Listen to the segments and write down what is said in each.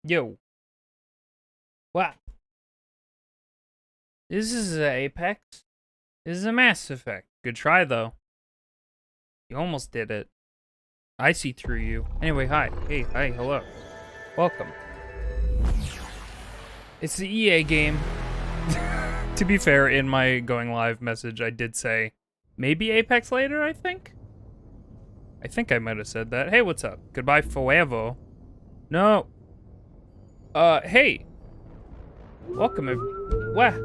Yo. Wow. This is Apex. This is a Mass Effect. Good try, though. You almost did it. I see through you. Anyway, hi. Hey, hi, hello. Welcome. It's the EA game. To be fair, in my going live message, I did say, maybe Apex later, I think? I think I might have said that. Hey, what's up? Goodbye, forever. No. Hey. Welcome, wow.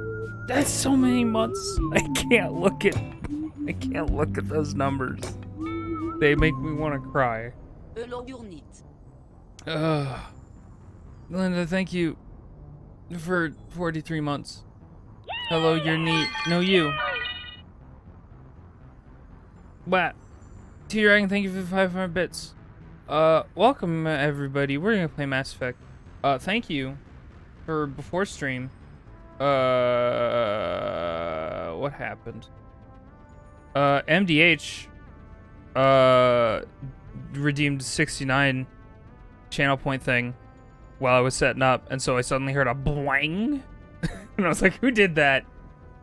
That's so many months. I can't look at those numbers. They make me want to cry. Linda, thank you for 43 months. Hello, you're neat. No, you. What? T-Dragon, thank you for 500 bits. Welcome, everybody. We're gonna play Mass Effect. Thank you for before stream. What happened? MDH, redeemed 69 channel point thing while I was setting up, and so I suddenly heard a blang, and I was like, who did that?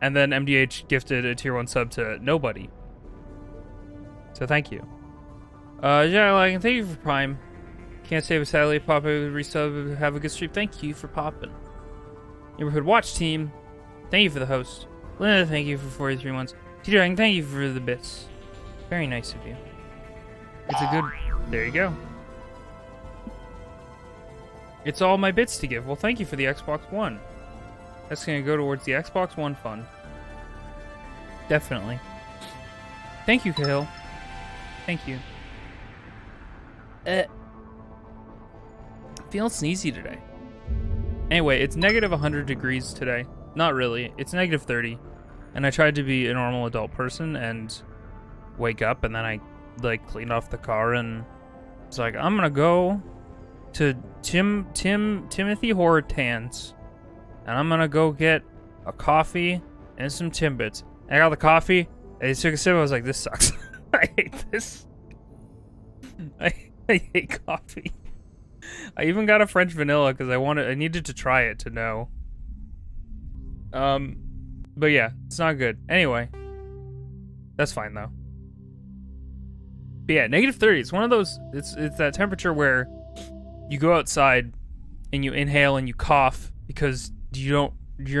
And then MDH gifted a tier 1 sub to nobody. So thank you. Yeah, like, thank you for Prime. Can't say it was sadly pop resub, have a good stream. Thank you for popping. Neighborhood Watch Team, thank you for the host. Linda, thank you for 43 months. T-Dragon, thank you for the bits. Very nice of you. It's a good... There you go. It's all my bits to give. Well, thank you for the Xbox One. That's going to go towards the Xbox One fund. Definitely. Thank you, Cahill. Thank you. Feeling sneezy today. Anyway, it's negative 100 degrees today. Not really. It's negative 30. And I tried to be a normal adult person and wake up, and then I like cleaned off the car and it's like, I'm gonna go to Timothy Hortans and I'm gonna go get a coffee and some Timbits. And I got the coffee, and I took a sip, I was like, this sucks. I hate this. I hate coffee. I even got a French vanilla because I needed to try it to know. But yeah, it's not good. Anyway, that's fine though. But yeah, negative 30. It's one of those. It's that temperature where you go outside and you inhale and you cough because you're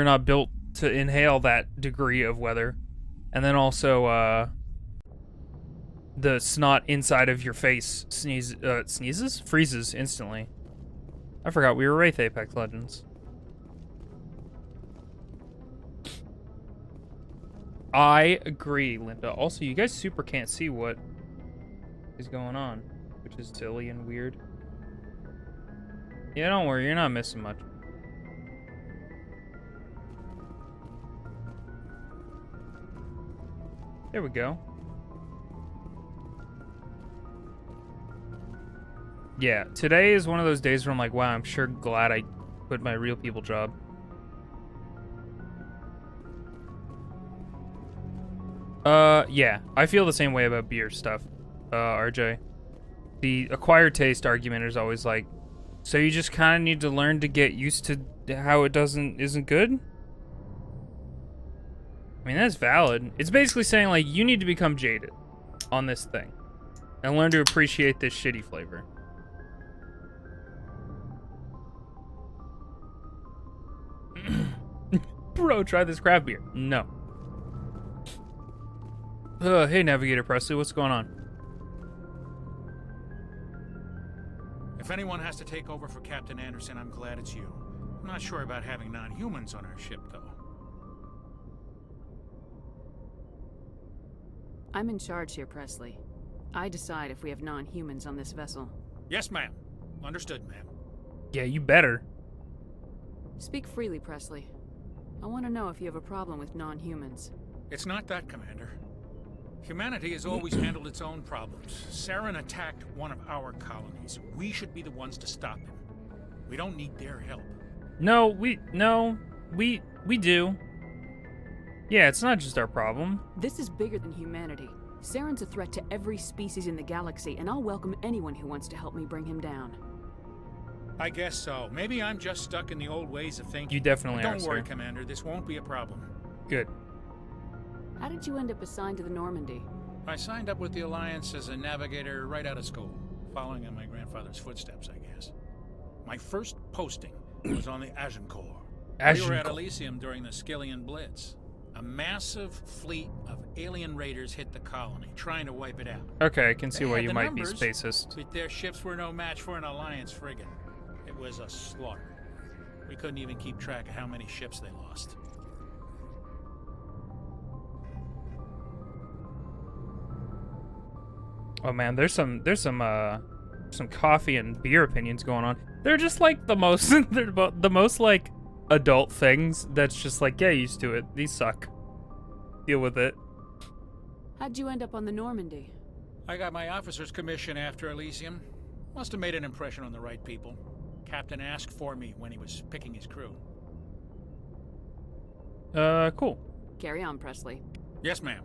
not built to inhale that degree of weather, and then also the snot inside of your face freezes instantly. I forgot we were Wraith Apex Legends. I agree, Linda. Also, you guys super can't see what is going on, which is silly and weird. Yeah, don't worry, you're not missing much. There we go. Yeah, today is one of those days where I'm like, wow, I'm sure glad I quit my real people job. Yeah, I feel the same way about beer stuff, RJ. The acquired taste argument is always like, so you just kind of need to learn to get used to how it isn't good? I mean, that's valid. It's basically saying, like, you need to become jaded on this thing and learn to appreciate this shitty flavor. Bro, try this craft beer. No. Hey, Navigator Presley, what's going on? If anyone has to take over for Captain Anderson, I'm glad it's you. I'm not sure about having non-humans on our ship, though. I'm in charge here, Presley. I decide if we have non-humans on this vessel. Yes, ma'am. Understood, ma'am. Yeah, you better. Speak freely, Presley. I want to know if you have a problem with non-humans. It's not that, Commander. Humanity has always handled its own problems. Saren attacked one of our colonies. We should be the ones to stop him. We don't need their help. No, we do. Yeah, it's not just our problem. This is bigger than humanity. Saren's a threat to every species in the galaxy, and I'll welcome anyone who wants to help me bring him down. I guess so. Maybe I'm just stuck in the old ways of thinking. You definitely But are, don't worry, sir. Commander. This won't be a problem. Good. How did you end up assigned to the Normandy? I signed up with the Alliance as a navigator right out of school, following in my grandfather's footsteps, I guess. My first posting was on the Agincourt. We were at Agincourt. Elysium during the Skillian Blitz. A massive fleet of alien raiders hit the colony, trying to wipe it out. Okay, I can see They why had you the might be numbers, spacist. but their ships were no match for an Alliance frigate. It was a slaughter. We couldn't even keep track of how many ships they lost. Oh man, there's some coffee and beer opinions going on. They're just like the most they're the most like adult things that's just like get used to it. These suck. Deal with it. How'd you end up on the Normandy? I got my officer's commission after Elysium. Must have made an impression on the right people. Captain asked for me when he was picking his crew. Cool. Carry on, Presley. Yes, ma'am.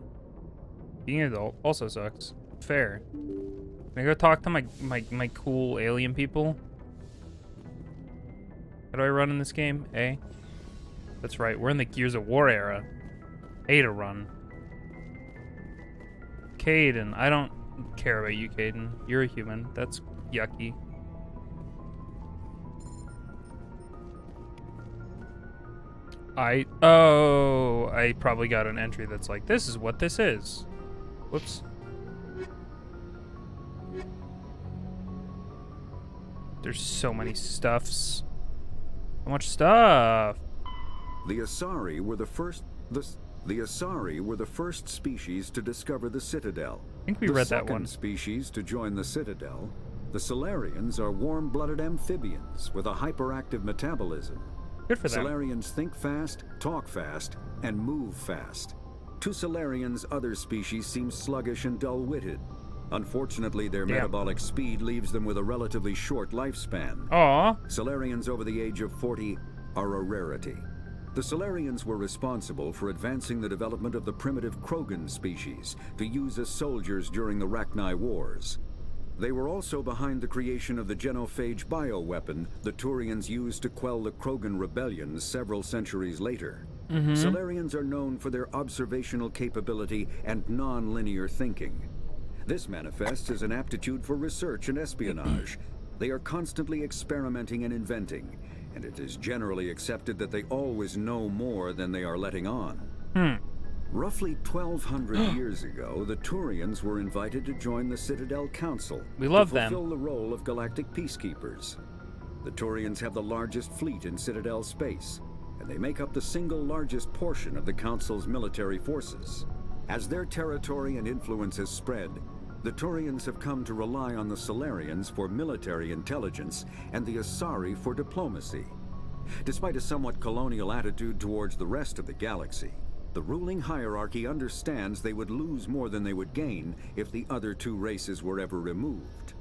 Being an adult also sucks. Fair. Can I go talk to my cool alien people? How do I run in this game? A? That's right, we're in the Gears of War era. A to run. Caden, I don't care about you, Caden. You're a human. That's yucky. I probably got an entry that's like, this is what this is. Whoops. There's so many stuffs. So much stuff. The Asari were the first. The Asari were the first species to discover the Citadel. I think we read that one. The second species to join the Citadel, the Solarians, are warm-blooded amphibians with a hyperactive metabolism. Good for them. Solarians think fast, talk fast, and move fast. To Solarians, other species seem sluggish and dull-witted. Unfortunately, their metabolic speed leaves them with a relatively short lifespan. Aw. Solarians over the age of 40 are a rarity. The Solarians were responsible for advancing the development of the primitive Krogan species to use as soldiers during the Rachni Wars. They were also behind the creation of the genophage bioweapon the Turians used to quell the Krogan rebellions several centuries later. Solarians are known for their observational capability and non-linear thinking. This manifests as an aptitude for research and espionage. They are constantly experimenting and inventing, and it is generally accepted that they always know more than they are letting on. Roughly 1,200 years ago, the Turians were invited to join the Citadel Council We love to them. fulfill the role of galactic peacekeepers. The Turians have the largest fleet in Citadel space, and they make up the single largest portion of the Council's military forces. As their territory and influence has spread, the Turians have come to rely on the Solarians for military intelligence and the Asari for diplomacy. Despite a somewhat colonial attitude towards the rest of the galaxy, the ruling hierarchy understands they would lose more than they would gain if the other two races were ever removed.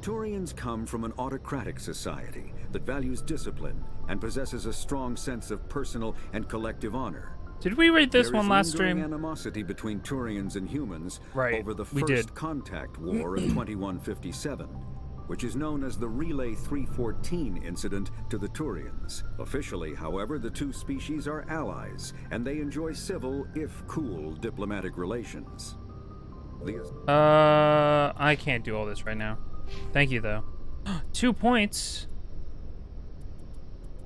Turians come from an autocratic society that values discipline and possesses a strong sense of personal and collective honor. Did we read this one last There is stream? lingering animosity between Turians and humans over the we First did. Contact War of 2157, which is known as the Relay 314 incident to the Turians. Officially, however, the two species are allies, and they enjoy civil, if cool, diplomatic relations. I can't do all this right now. Thank you, though. 2 points.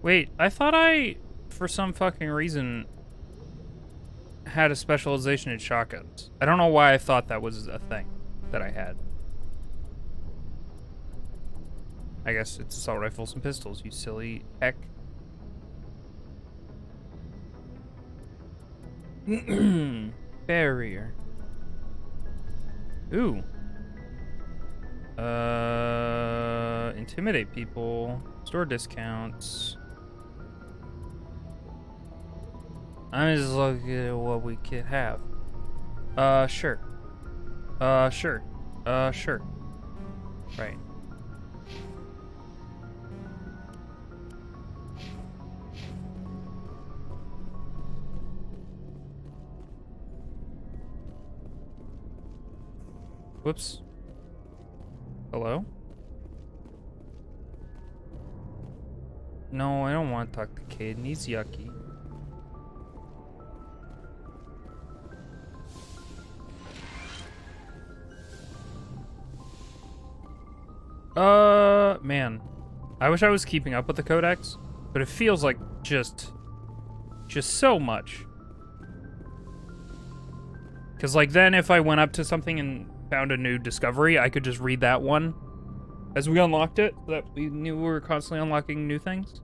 Wait, I thought I, for some fucking reason, had a specialization in shotguns. I don't know why I thought that was a thing that I had. I guess it's assault rifles and pistols, you silly heck. Barrier. Ooh. Intimidate people. Store discounts. I'm just looking at what we could have. Sure. Sure. Sure. Right. Whoops. Hello? No, I don't want to talk to Caden. He's yucky. Man. I wish I was keeping up with the codex, but it feels like just so much. Because, like, then if I went up to something and found a new discovery, I could just read that one as we unlocked it, so that we knew we were constantly unlocking new things.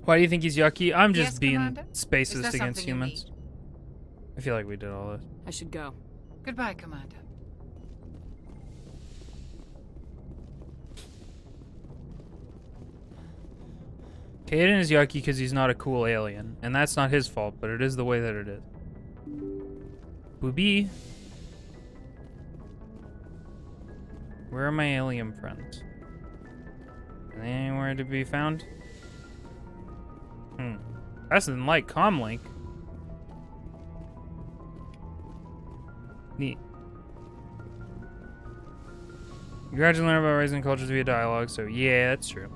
Why do you think he's yucky? I'm just Yes, being Commander? spacist Is there against something you humans. I feel like we did all this. I should go. Goodbye, Commander. Caden is yucky because he's not a cool alien, and that's not his fault, but it is the way that it is. Booby. Where are my alien friends? Are they anywhere to be found? That's than like comlink. Neat. You gradually learn about raising cultures via dialogue, so yeah, that's true.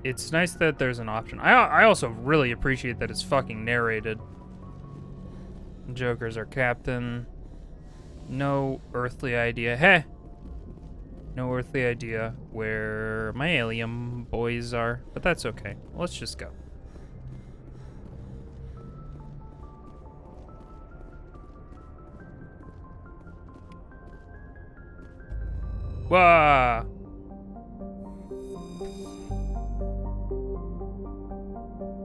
It's nice that there's an option. I also really appreciate that it's fucking narrated. Joker's our captain. No earthly idea. Hey! No earthly idea where my alien boys are, but that's okay. Let's just go. Wah!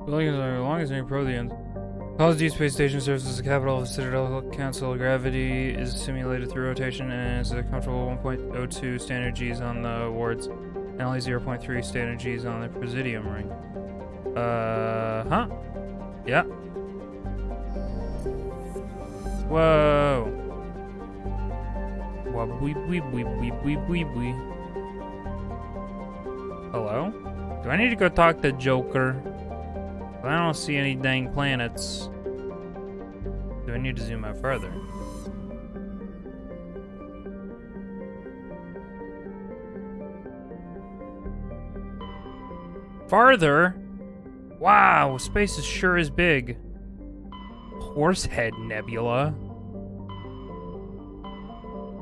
Buildings are the longest in Protheans. College D Space Station serves as the capital of the Citadel Council. Gravity is simulated through rotation and is a comfortable 1.02 standard Gs on the wards and only 0.3 standard Gs on the Presidium ring. Huh? Yeah. Whoa. Hello? Do I need to go talk to Joker? I don't see any dang planets. Do I need to zoom out further? Farther? Wow, space is sure is big. Horsehead Nebula.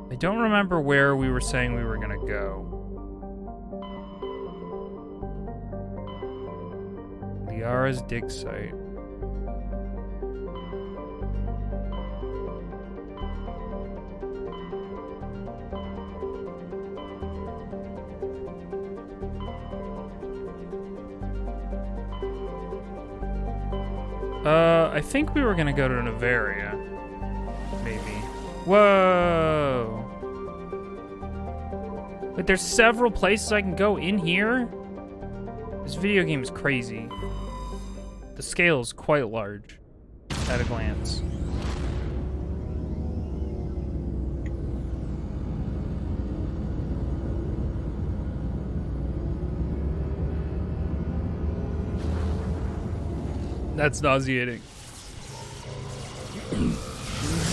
I don't remember where we were saying we were gonna go. Liara's dig site. I think we were gonna go to Novaria. Maybe. Whoa! But there's several places I can go in here? This video game is crazy. The scale is quite large at a glance. That's nauseating.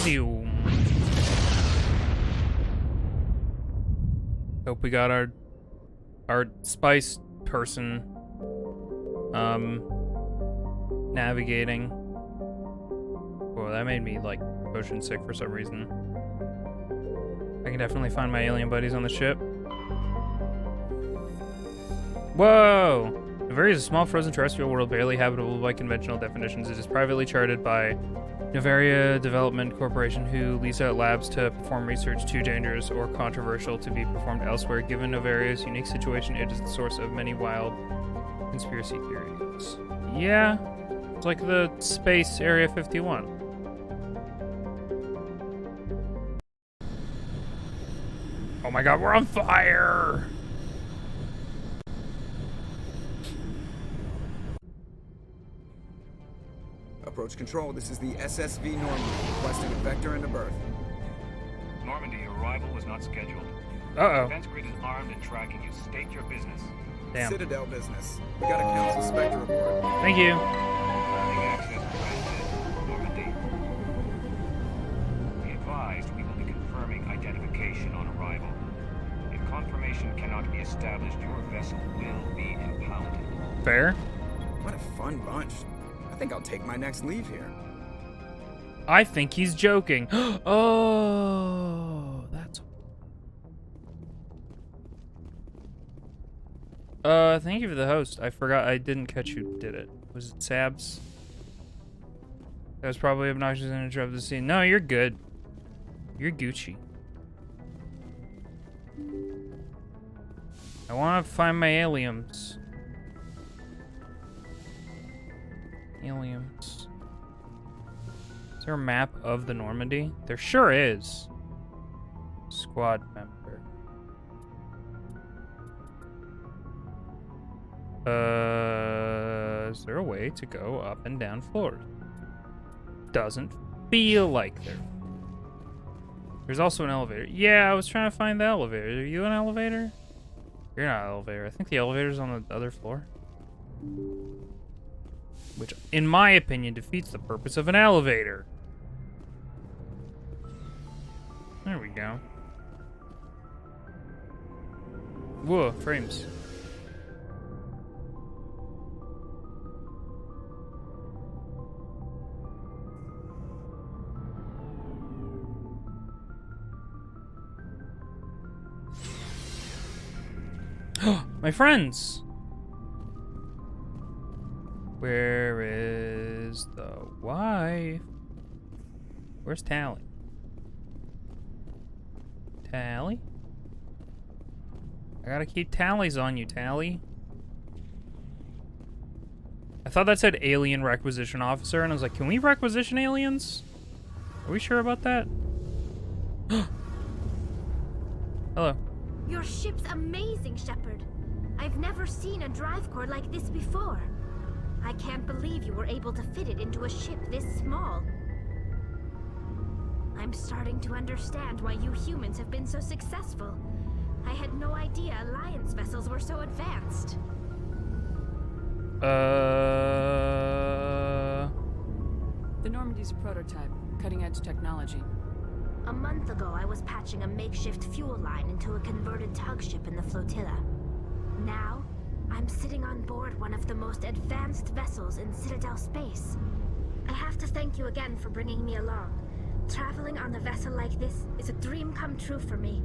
Zoom. Hope we got our spice person navigating. Whoa, that made me like motion sick for some reason. I can definitely find my alien buddies on the ship. Whoa! Novaria is a small frozen terrestrial world barely habitable by conventional definitions. It is privately charted by Novaria Development Corporation, who lease out labs to perform research too dangerous or controversial to be performed elsewhere. Given Novaria's unique situation, it is the source of many wild conspiracy theories. Yeah, it's like the space Area 51. Oh my god, we're on fire! Approach control, this is the SSV Normandy, requesting a vector into berth. Normandy, your arrival was not scheduled. Uh-oh. Defense grid is armed and tracking you. State your business. Damn. Citadel business. We got a council spectre report. Thank you. Landing access granted. Normandy. Be advised, we will be confirming identification on arrival. If confirmation location cannot be established, your vessel will be impounded. Fair. What a fun bunch. I think I'll take my next leave here. I think he's joking. Oh, that's... thank you for the host. I forgot, I didn't catch who did it. Was it Sabs? That was probably obnoxious and interrupt the scene. No, you're good. You're Gucci. I want to find my aliens. Aliens. Is there a map of the Normandy? There sure is. Squad member. Is there a way to go up and down floors? Doesn't feel like there. There's also an elevator. Yeah, I was trying to find the elevator. Are you an elevator? You're not an elevator. I think the elevator's on the other floor. Which, in my opinion, defeats the purpose of an elevator. There we go. Whoa, frames. My friends! Where is the wife? Where's Tally? Tally? I gotta keep tallies on you, Tally. I thought that said alien requisition officer, and I was like, can we requisition aliens? Are we sure about that? Hello. Your ship's amazing, Shepard. I've never seen a drive core like this before. I can't believe you were able to fit it into a ship this small. I'm starting to understand why you humans have been so successful. I had no idea Alliance vessels were so advanced. The Normandy's a prototype, cutting-edge technology. A month ago, I was patching a makeshift fuel line into a converted tug ship in the flotilla. Now, I'm sitting on board one of the most advanced vessels in Citadel space. I have to thank you again for bringing me along. Traveling on a vessel like this is a dream come true for me.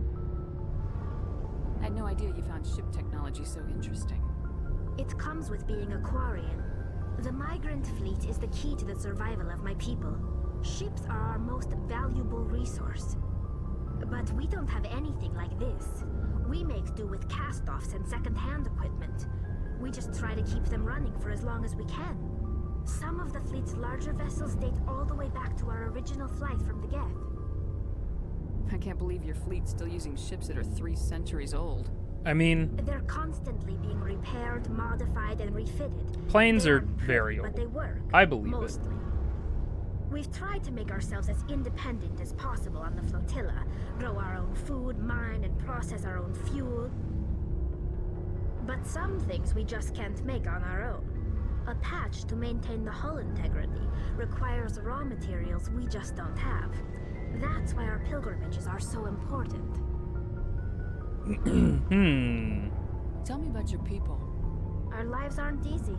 I had no idea you found ship technology so interesting. It comes with being a Quarian. The migrant fleet is the key to the survival of my people. Ships are our most valuable resource. But we don't have anything like this. We make do with cast-offs and second-hand equipment. We just try to keep them running for as long as we can. Some of the fleet's larger vessels date all the way back to our original flight from the Geth. I can't believe your fleet's still using ships that are 3 centuries old. I mean, They're constantly being repaired, modified, and refitted. planes They are aren't perfect, very but old. they work. I believe it. Mostly. We've tried to make ourselves as independent as possible on the flotilla, grow our own food, mine and process our own fuel. But some things we just can't make on our own. A patch to maintain the hull integrity requires raw materials we just don't have. That's why our pilgrimages are so important. Tell me about your people. Our lives aren't easy.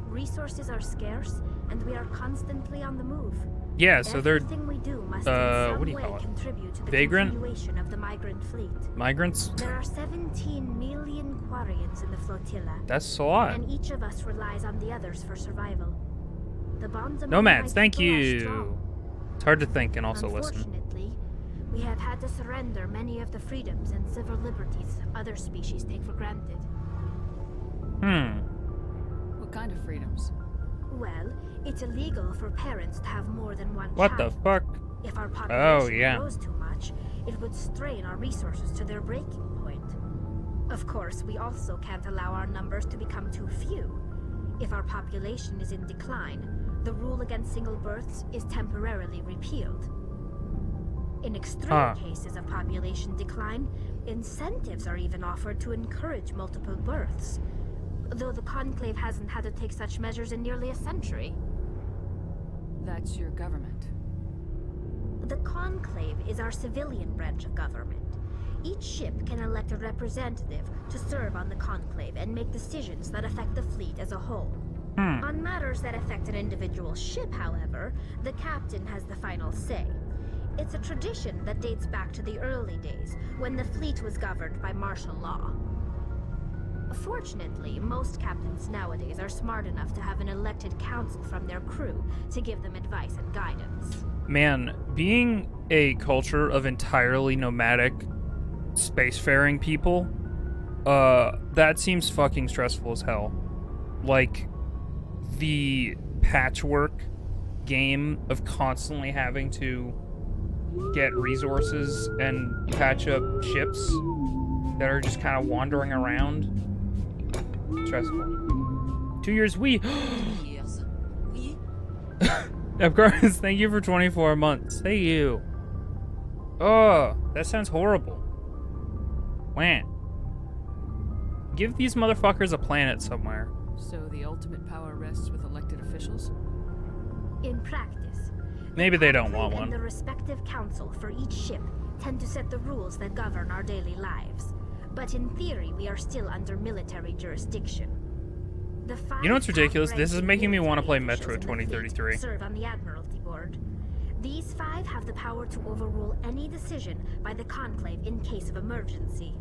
Resources are scarce, and we are constantly on the move. Yeah, so they're Everything we do must in some what do you way call it? contribute to the Vagrant? continuation of the migrant fleet. migrants. There are 17 million Quarians in the flotilla, That's a lot. and each of us relies on the others for survival. The bonds among Nomads, my thank people are you. strong. It's hard to think and also listen. Unfortunately, we have had to surrender many of the freedoms and civil liberties other species take for granted. What kind of freedoms? Well, it's illegal for parents to have more than one What the child. fuck? If our population yeah. grows too much, it would strain our resources to their breaking point. Of course, we also can't allow our numbers to become too few. If our population is in decline, the rule against single births is temporarily repealed. In extreme cases of population decline, incentives are even offered to encourage multiple births, though the Conclave hasn't had to take such measures in nearly a century. That's your government. The Conclave is our civilian branch of government. Each ship can elect a representative to serve on the Conclave and make decisions that affect the fleet as a whole. On matters that affect an individual ship, however, the captain has the final say. It's a tradition that dates back to the early days, when the fleet was governed by martial law. Fortunately, most captains nowadays are smart enough to have an elected council from their crew to give them advice and guidance. Man, being a culture of entirely nomadic spacefaring people, that seems fucking stressful as hell. Like, the patchwork game of constantly having to get resources and patch up ships that are just kind of wandering around. Stressful. 2 years, we. Of course, thank you for 24 months. Thank you. Oh, that sounds horrible. Wham. Give these motherfuckers a planet somewhere. So the ultimate power rests with elected officials? In practice, Maybe they don't want Conclave one. and the respective council for each ship tend to set the rules that govern our daily lives. But in theory, we are still under military jurisdiction. The five You know what's ridiculous? This is top-ranking making me want to play military Metro officials in the fleet 2033. serve on the Admiralty Board. These 5 have the power to overrule any decision by the Conclave in case of emergency.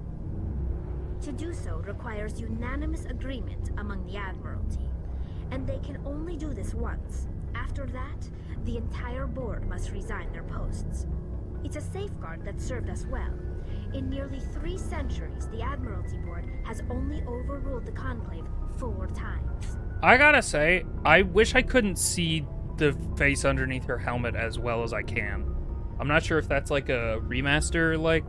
To do so requires unanimous agreement among the Admiralty, and they can only do this once. After that, the entire board must resign their posts. It's a safeguard that served us well. In nearly 3 centuries, the Admiralty Board has only overruled the Conclave 4 times. I gotta say, I wish I couldn't see the face underneath her helmet as well as I can. I'm not sure if that's like a remaster, like,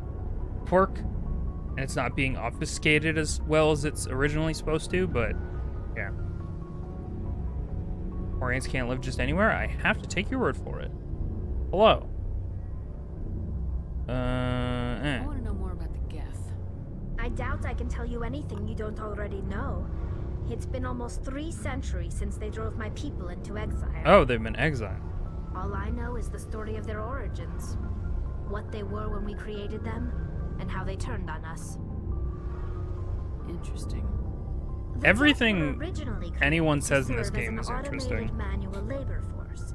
quirk, and it's not being obfuscated as well as it's originally supposed to, but yeah. Orients can't live just anywhere. I have to take your word for it. Hello. I want to know more about the Geth. I doubt I can tell you anything you don't already know. It's been almost 3 centuries since they drove my people into exile. Oh, they've been exiled. All I know is the story of their origins. What they were when we created them, and how they turned on us. Interesting. The Everything Geth were originally created anyone to says in this serve as game an is automated interesting. manual labor force.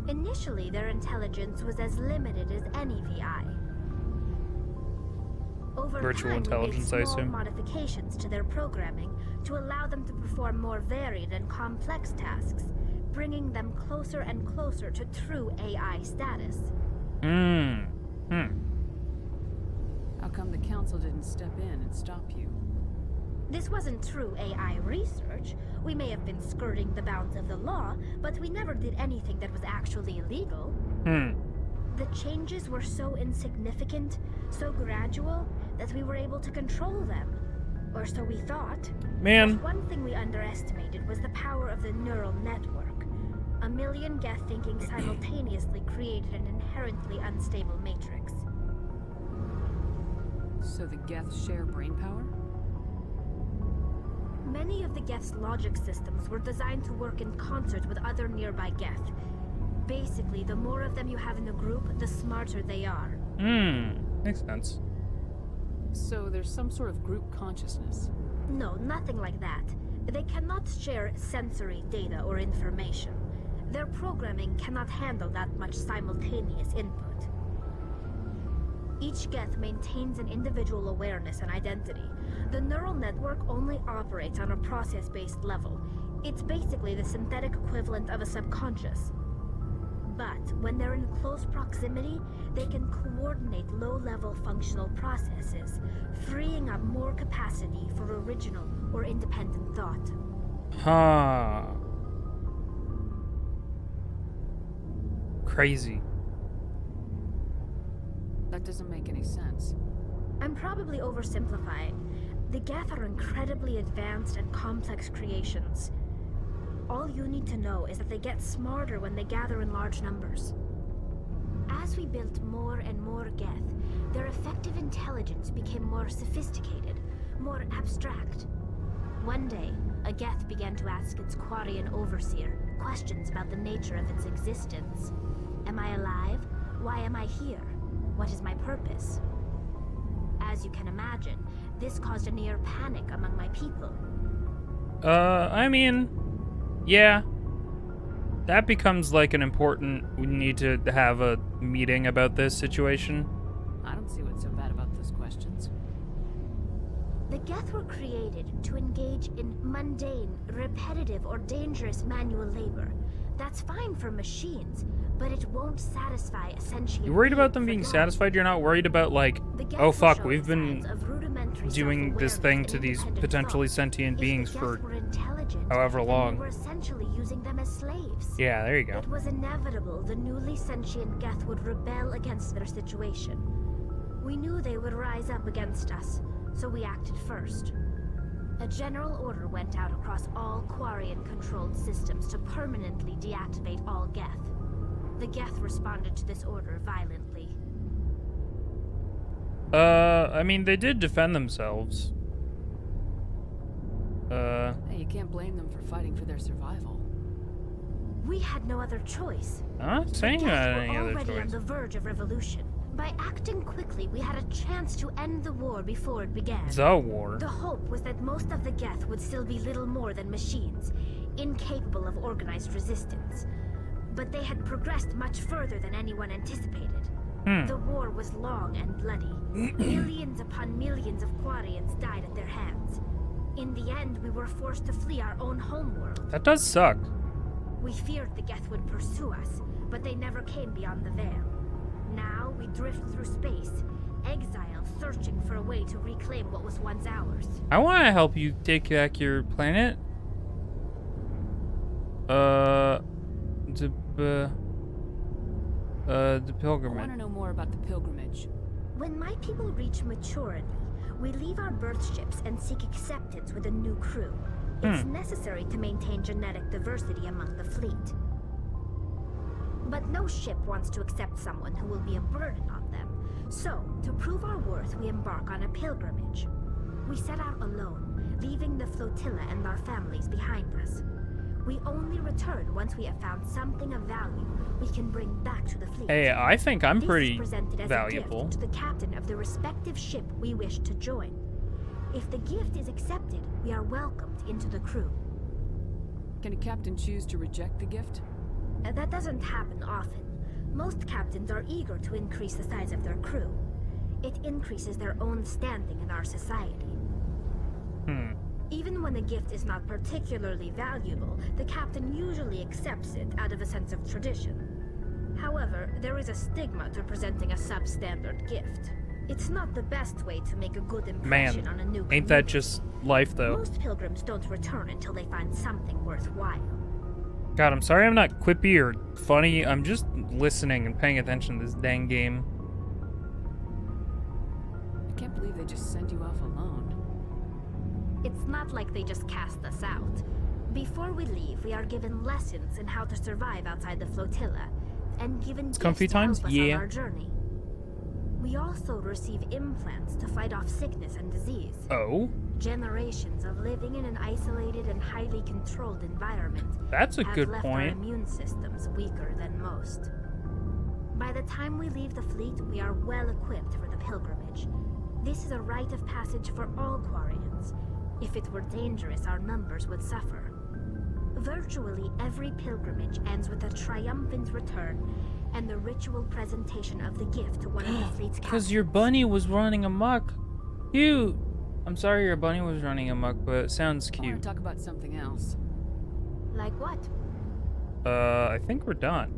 Initially, their intelligence was as limited as any VI. Over Virtual time, intelligence, I we made small assume. modifications to their programming to allow them to perform more varied and complex tasks, bringing them closer and closer to true AI status. How come the council didn't step in and stop you? This wasn't true AI research. We may have been skirting the bounds of the law, but we never did anything that was actually illegal. The changes were so insignificant, so gradual, that we were able to control them. Or so we thought. Man. But one thing we underestimated was the power of the neural network. A million Geth thinking simultaneously created an inherently unstable matrix. So the Geth share brain power? Many of the Geth's logic systems were designed to work in concert with other nearby Geth. Basically, the more of them you have in a group, the smarter they are. Makes sense. So there's some sort of group consciousness. No, nothing like that. They cannot share sensory data or information. Their programming cannot handle that much simultaneous input. Each Geth maintains an individual awareness and identity. The neural network only operates on a process-based level. It's basically the synthetic equivalent of a subconscious. But when they're in close proximity, they can coordinate low-level functional processes, freeing up more capacity for original or independent thought. Crazy. That doesn't make any sense. I'm probably oversimplifying. The Geth are incredibly advanced and complex creations. All you need to know is that they get smarter when they gather in large numbers. As we built more and more Geth, their effective intelligence became more sophisticated, more abstract. One day, a Geth began to ask its Quarian overseer questions about the nature of its existence. Am I alive? Why am I here? What is my purpose? As you can imagine, this caused a near panic among my people. I mean, yeah. That becomes like an important, we need to have a meeting about this situation. I don't see what's so bad about those questions. The Geth were created to engage in mundane, repetitive, or dangerous manual labor. That's fine for machines, but it won't satisfy a sentient You're worried about them being being for long. satisfied? You're not worried about, like, The Geth oh were fuck, showing we've been signs of rudimentary doing this self-awareness thing and to these independent potentially thought. sentient If beings the for Geth were intelligent, however then long. we were essentially using them as slaves. Yeah, there you go. It was inevitable the newly sentient Geth would rebel against their situation. We knew they would rise up against us, so we acted first. A general order went out across all Quarian-controlled systems to permanently deactivate all Geth. The Geth responded to this order violently. I mean, they did defend themselves. Hey, you can't blame them for fighting for their survival. We had no other choice. I'm not saying you The Geth had were any other already on choice. the verge of revolution. By acting quickly, we had a chance to end the war before it began. The war. The hope was that most of the Geth would still be little more than machines, incapable of organized resistance. But they had progressed much further than anyone anticipated. The war was long and bloody. Millions upon millions of Quarians died at their hands. In the end, we were forced to flee our own homeworld. That does suck. We feared the Geth would pursue us, but they never came beyond the veil. Now we drift through space, exile, searching for a way to reclaim what was once ours. I want to help you take back your planet. The I want to pilgrimage. know more about the pilgrimage. When my people reach maturity, we leave our birth ships and seek acceptance with a new crew. It's necessary to maintain genetic diversity among the fleet. But no ship wants to accept someone who will be a burden on them. So, to prove our worth, we embark on a pilgrimage. We set out alone, leaving the flotilla and our families behind us. We only return once we have found something of value we can bring back to the fleet. Hey, I think I'm This pretty is presented as valuable. a gift to the captain of the respective ship we wish to join. If the gift is accepted, we are welcomed into the crew. Can a captain choose to reject the gift? That doesn't happen often. Most captains are eager to increase the size of their crew. It increases their own standing in our society. Even when a gift is not particularly valuable, the captain usually accepts it out of a sense of tradition. However, there is a stigma to presenting a substandard gift. It's not the best way to make a good impression on a new Ain't that community. just life, though? Most pilgrims don't return until they find something worthwhile. God, I'm sorry I'm not quippy or funny. I'm just listening and paying attention to this dang game. I can't believe they just send you off alone. It's not like they just cast us out. Before we leave, we are given lessons in how to survive outside the flotilla, and given gifts comfy to times? help us Yeah. on our journey. We also receive implants to fight off sickness and disease. Oh? Generations of living in an isolated and highly controlled environment That's a have good left our point. immune systems weaker than most. By the time we leave the fleet, we are well equipped for the pilgrimage. This is a rite of passage for all Quarians. If it were dangerous, our numbers would suffer. Virtually every pilgrimage ends with a triumphant return and the ritual presentation of the gift to one of the fleet's Because your captains. bunny was running amok. Cute. I'm sorry your bunny was running amok, but it sounds I want cute. to talk about something else. Like what? I think we're done.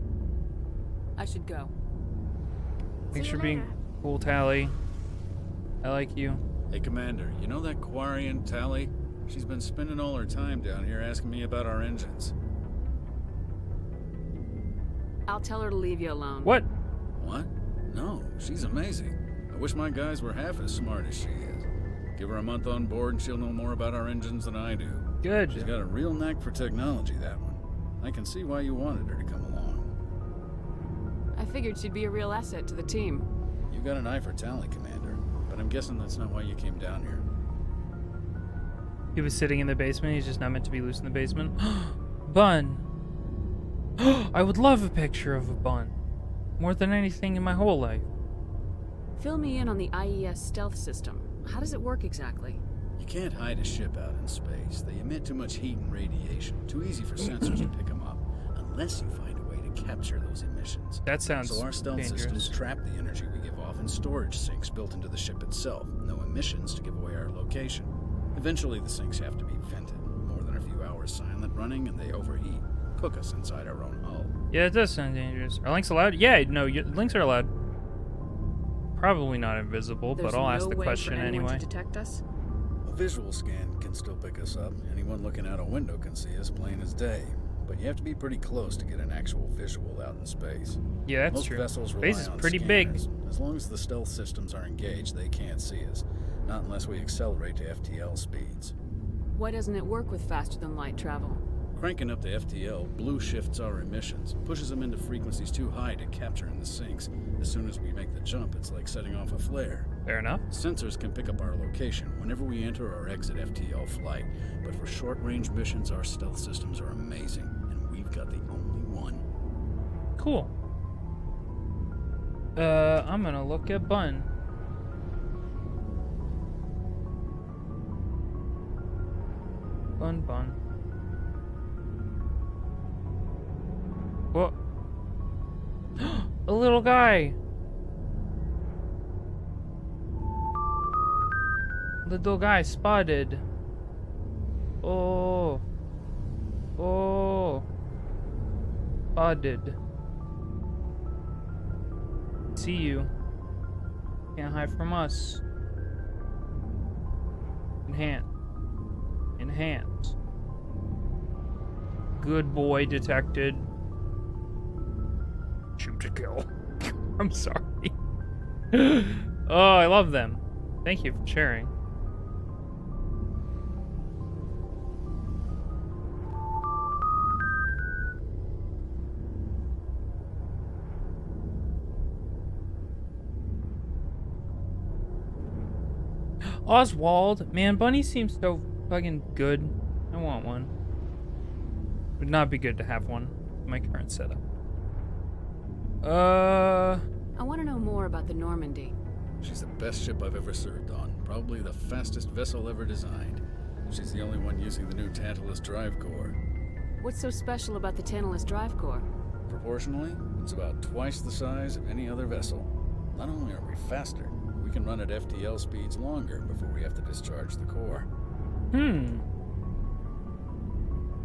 I should go. Thanks See for you being later. cool, Tally. I like you. Hey, Commander, you know that Quarian, Tally? She's been spending all her time down here asking me about our engines. I'll tell her to leave you alone. What? What? No, she's amazing. I wish my guys were half as smart as she is. Give her a month on board and she'll know more about our engines than I do. Good. She's got a real knack for technology, that one. I can see why you wanted her to come along. I figured she'd be a real asset to the team. You got an eye for Tally, Commander, but I'm guessing that's not why you came down here. He was sitting in the basement. He's just not meant to be loose in the basement. Bun. I would love a picture of a bun. More than anything in my whole life. Fill me in on the IES stealth system. How does it work exactly? You can't hide a ship out in space. They emit too much heat and radiation. Too easy for sensors to pick them up, unless you find a way to capture those emissions. That sounds So our stealth dangerous. systems trap the energy we give off in storage sinks built into the ship itself. No emissions to give away our location. Eventually the sinks have to be vented. More than a few hours silent running and they overheat. Cook us inside our own hull. Yeah, it does sound dangerous. Are links allowed? Yeah, no, links are allowed. Probably not invisible, There's but I'll ask no the way question for anyone anyway. to detect us? A visual scan can still pick us up. Anyone looking out a window can see us plain as day. But you have to be pretty close to get an actual visual out in space. Yeah, that's Most true. vessels rely Space is on pretty big. scanners. As long as the stealth systems are engaged, they can't see us. Not unless we accelerate to FTL speeds. Why doesn't it work with faster than light travel? Cranking up to FTL, blue shifts our emissions, pushes them into frequencies too high to capture in the sinks. As soon as we make the jump, it's like setting off a flare. Fair enough. Sensors can pick up our location whenever we enter or exit FTL flight, but for short-range missions, our stealth systems are amazing, and we've got the only one. Cool. I'm gonna look at Bun. Bun. What? A little guy. Little guy spotted. Oh. Spotted. See you. Can't hide from us. Enhance. Good boy detected. Shoot to kill. I'm sorry. Oh, I love them. Thank you for sharing. Oswald, man, Bunny seems so fucking good. I want one. Would not be good to have one in my current setup. I want to know more about the Normandy. She's the best ship I've ever served on. Probably the fastest vessel ever designed. She's the only one using the new Tantalus drive core. What's so special about the Tantalus drive core? Proportionally, it's about twice the size of any other vessel. Not only are we faster, we can run at FTL speeds longer before we have to discharge the core.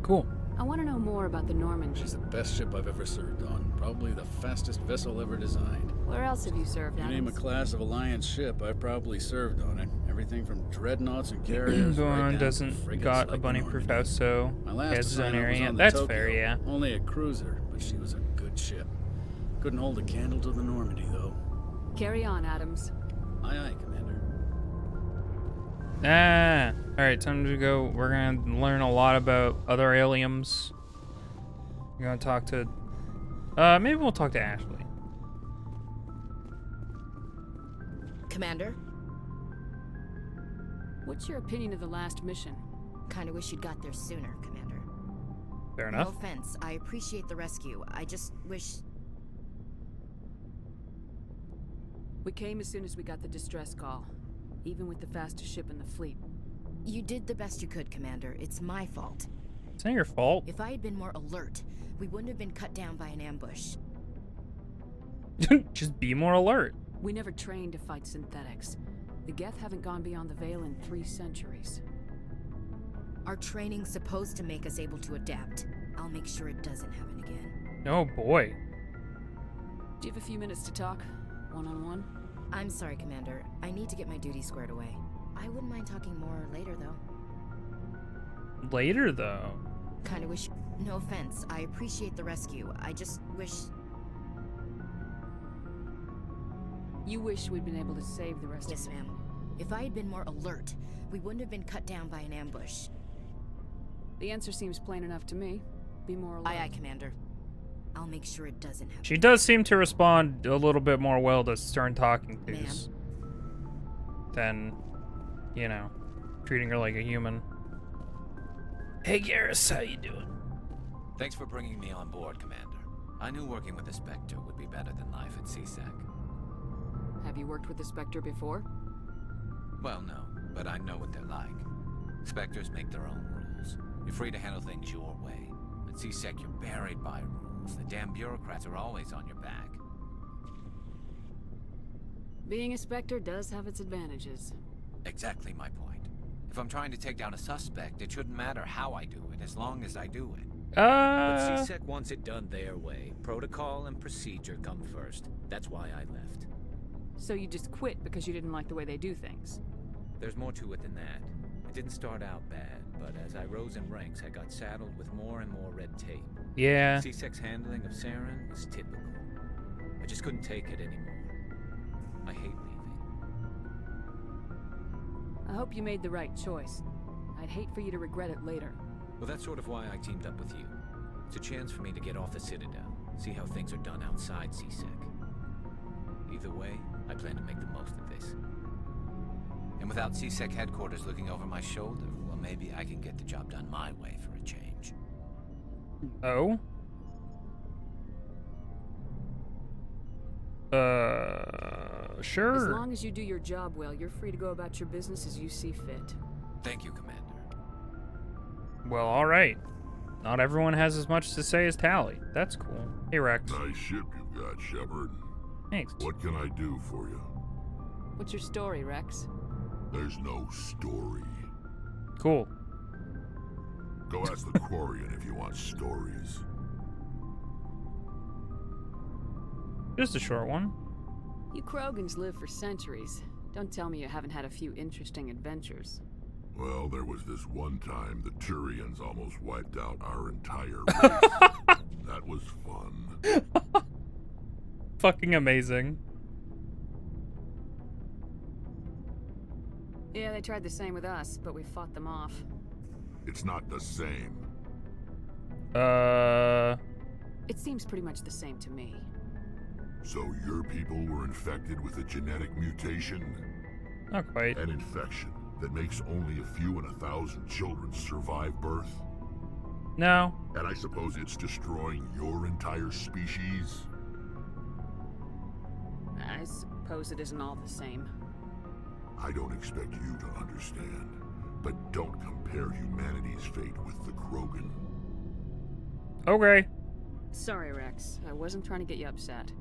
Cool. I want to know more about the Normandy. She's the best ship I've ever served on. Probably the fastest vessel ever designed. Where else have you served, You name a Adams? class of Alliance ship, I've probably served on it. Everything from dreadnoughts and carriers right Bun down to doesn't frigates got like a the bunny-proof Normandy. house, so My he last has his own assignment was area. on the That's Tokyo. fair, yeah. Only a cruiser, but she was a good ship. Couldn't hold a candle to the Normandy, though. Carry on, Adams. Aye, aye, Commander. Alright, time to go. We're gonna learn a lot about other aliens. We're gonna talk to... maybe we'll talk to Ashley. Commander, What's your opinion of the last mission? kinda wish you'd got there sooner, Commander. Fair No enough. offense, I appreciate the rescue. I just wish... We came as soon as we got the distress call, even with the fastest ship in the fleet. You did the best you could, Commander. It's my fault. It's not your fault. If I had been more alert, we wouldn't have been cut down by an ambush. Just be more alert. We never trained to fight synthetics. The Geth haven't gone beyond the Veil in 3 centuries. Our training's supposed to make us able to adapt. I'll make sure it doesn't happen again. Oh boy. Do you have a few minutes to talk? One-on-one? I'm sorry, Commander. I need to get my duties squared away. I wouldn't mind talking more later, though. Later, though. Kinda wish... No offense, I appreciate the rescue. I just wish... You wish we'd been able to save the rest Yes, of ma'am. If I had been more alert, we wouldn't have been cut down by an ambush. The answer seems plain enough to me. Be more alert. Aye, aye, Commander. I'll make sure it doesn't happen. She does seem to respond a little bit more well to stern talking tos than, you know, treating her like a human. Hey, Garrus, how you doing? Thanks for bringing me on board, Commander. I knew working with the Spectre would be better than life at CSEC. Have you worked with the Spectre before? Well, no, but I know what they're like. Spectres make their own rules. You're free to handle things your way. At C-Sec, you're buried by rules. The damn bureaucrats are always on your back. Being a Spectre does have its advantages. Exactly my point. If I'm trying to take down a suspect, it shouldn't matter how I do it, as long as I do it. But C-Sec wants it done their way. Protocol and procedure come first. That's why I left. So you just quit because you didn't like the way they do things? There's more to it than that. It didn't start out bad, but as I rose in ranks, I got saddled with more and more red tape. Yeah. C-Sec's handling of Saren was typical. I just couldn't take it anymore. I hate leaving. I hope you made the right choice. I'd hate for you to regret it later. Well, that's sort of why I teamed up with you. It's a chance for me to get off the Citadel, see how things are done outside C-Sec. Either way, I plan to make the most of this. And without C-Sec headquarters looking over my shoulder, well, maybe I can get the job done my way for a change. Oh? Sure. As long as you do your job well, you're free to go about your business as you see fit. Thank you, Commander. Well, alright. Not everyone has as much to say as Tally. That's cool. Hey, Rex. Nice ship you've got, Shepard. Thanks. What can I do for you? What's your story, Rex? There's no story. Cool. Go ask the Quarian if you want stories. Just a short one. You Krogans live for centuries. Don't tell me you haven't had a few interesting adventures. Well, there was this one time the Turians almost wiped out our entire race. That was fun. Fucking amazing. Yeah, they tried the same with us, but we fought them off. It's not the same. It seems pretty much the same to me. So your people were infected with a genetic mutation? Not quite. An infection that makes only a few in 1,000 children survive birth? No. And I suppose it's destroying your entire species? I suppose it isn't all the same. I don't expect you to understand, but don't compare humanity's fate with the Krogan. Okay. Sorry, Rex. I wasn't trying to get you upset.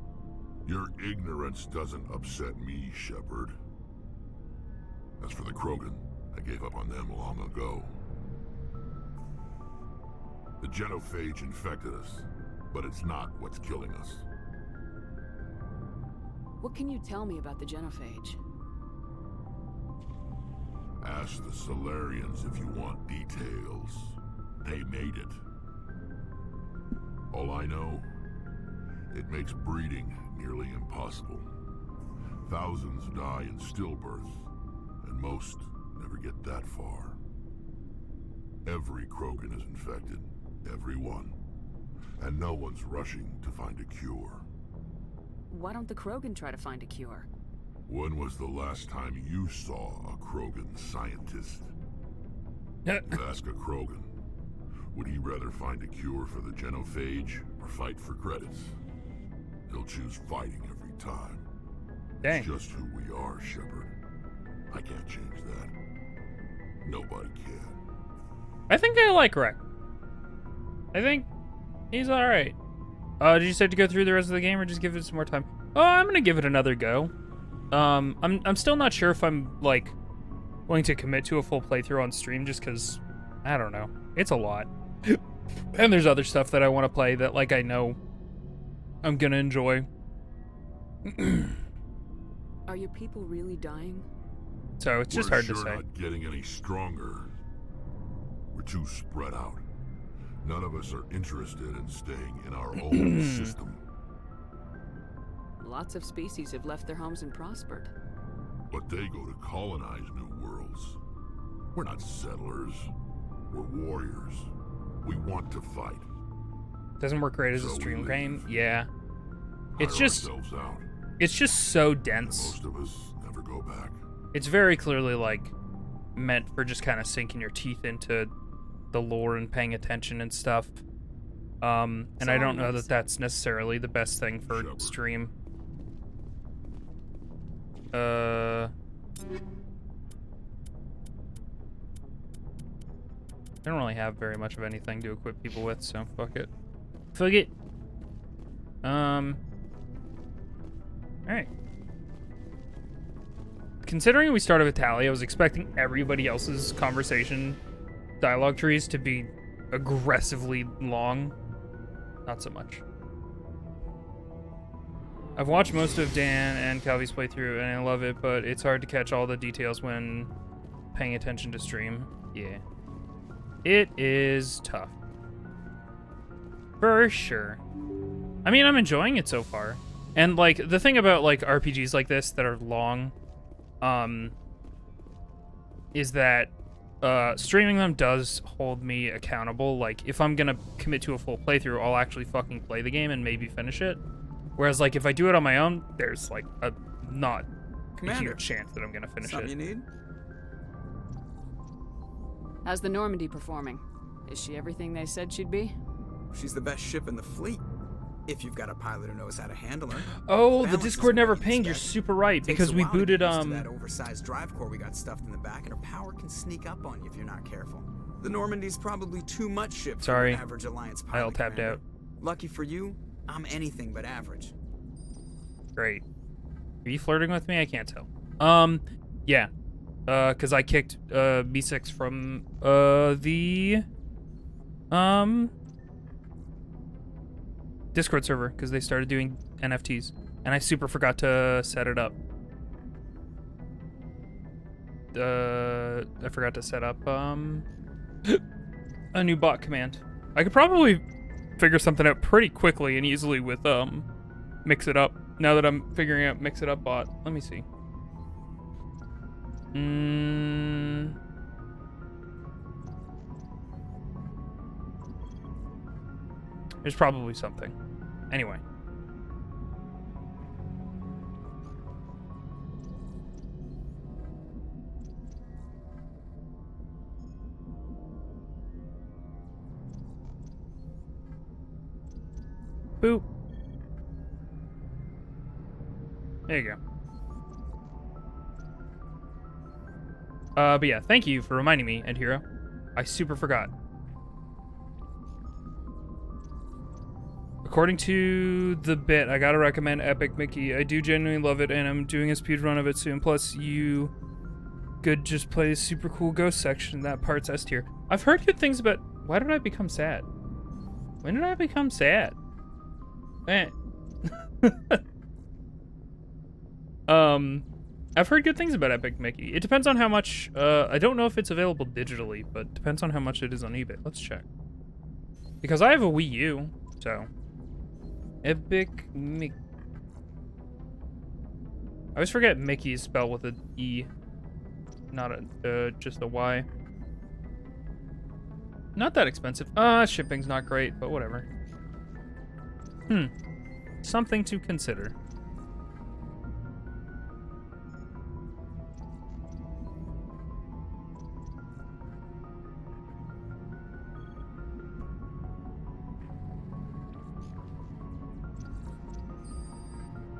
Your ignorance doesn't upset me, Shepard. As for the Krogan, I gave up on them long ago. The genophage infected us, but it's not what's killing us. What can you tell me about the genophage? Ask the Solarians if you want details. They made it. All I know, it makes breeding nearly impossible. Thousands die in stillbirth, and most never get that far. Every Krogan is infected, every one. And no one's rushing to find a cure. Why don't the Krogan try to find a cure? When was the last time you saw a Krogan scientist? Ask a Krogan. Would he rather find a cure for the genophage or fight for credits? He'll choose fighting every time. Dang. It's just who we are, Shepard. I can't change that. Nobody can. I think I like Rex. I think he's alright. Did you say to go through the rest of the game or just give it some more time? Oh, I'm gonna give it another go. I'm still not sure if I'm, like, willing to commit to a full playthrough on stream just because, I don't know. It's a lot. And there's other stuff that I want to play that, like, I know I'm gonna enjoy. Are your people really dying? So it's just hard to say. We're not getting any stronger. We're too spread out. None of us are interested in staying in our own system. Lots of species have left their homes and prospered. But they go to colonize new worlds. We're not settlers. We're warriors. We want to fight. Doesn't work great as a So stream we game. leave. Yeah. It's Hire just ourselves out. it's just so dense. Most of us never go back. It's very clearly like meant for just kind of sinking your teeth into the lore and paying attention and stuff. And I don't know that that's necessarily the best thing for Shepard. stream. I don't really have very much of anything to equip people with, so fuck it. Fuck it. Alright. Considering we started with Tally, I was expecting everybody else's conversation dialogue trees to be aggressively long. Not so much. I've watched most of Dan and Calvi's playthrough, and I love it, but it's hard to catch all the details when paying attention to stream. Yeah. It is tough. For sure. I mean, I'm enjoying it so far. And, like, the thing about, like, RPGs like this that are long, is that, streaming them does hold me accountable. Like, if I'm gonna commit to a full playthrough, I'll actually fucking play the game and maybe finish it. Whereas, like, if I do it on my own, there's, like, a huge chance that I'm gonna finish Something it. you need? How's the Normandy performing? Is she everything they said she'd be? She's the best ship in the fleet. If you've got a pilot who knows how to handle her. Oh, the Discord never pinged. You're super right, because we booted, that oversized drive core we got stuffed in the back, and her power can sneak up on you if you're not careful. The Normandy's probably too much ship for an average Alliance pilot. I all tapped out. Lucky for you, I'm anything but average. Great. Are you flirting with me? I can't tell. Yeah. Because I kicked B6 from the Discord server because they started doing NFTs, and I super forgot to set it up. I forgot to set up a new bot command. I could probably figure something out pretty quickly and easily with mix it up. Now that I'm figuring out mix it up bot, let me see. There's probably something. Anyway. Boop. There you go. But yeah, thank you for reminding me, Ed Hero. I super forgot. According to the bit, I gotta recommend Epic Mickey. I do genuinely love it, and I'm doing a speed run of it soon. Plus, you could just play a super cool ghost section. That part's S tier. I've heard good things about... Why did I become sad? When did I become sad? Eh. I've heard good things about Epic Mickey. It depends on how much... I don't know if it's available digitally, but it depends on how much it is on eBay. Let's check. Because I have a Wii U, so... Epic Mickey. I always forget Mickey is spelled with an E, not a just a Y. Not that expensive. Shipping's not great, but whatever. Something to consider.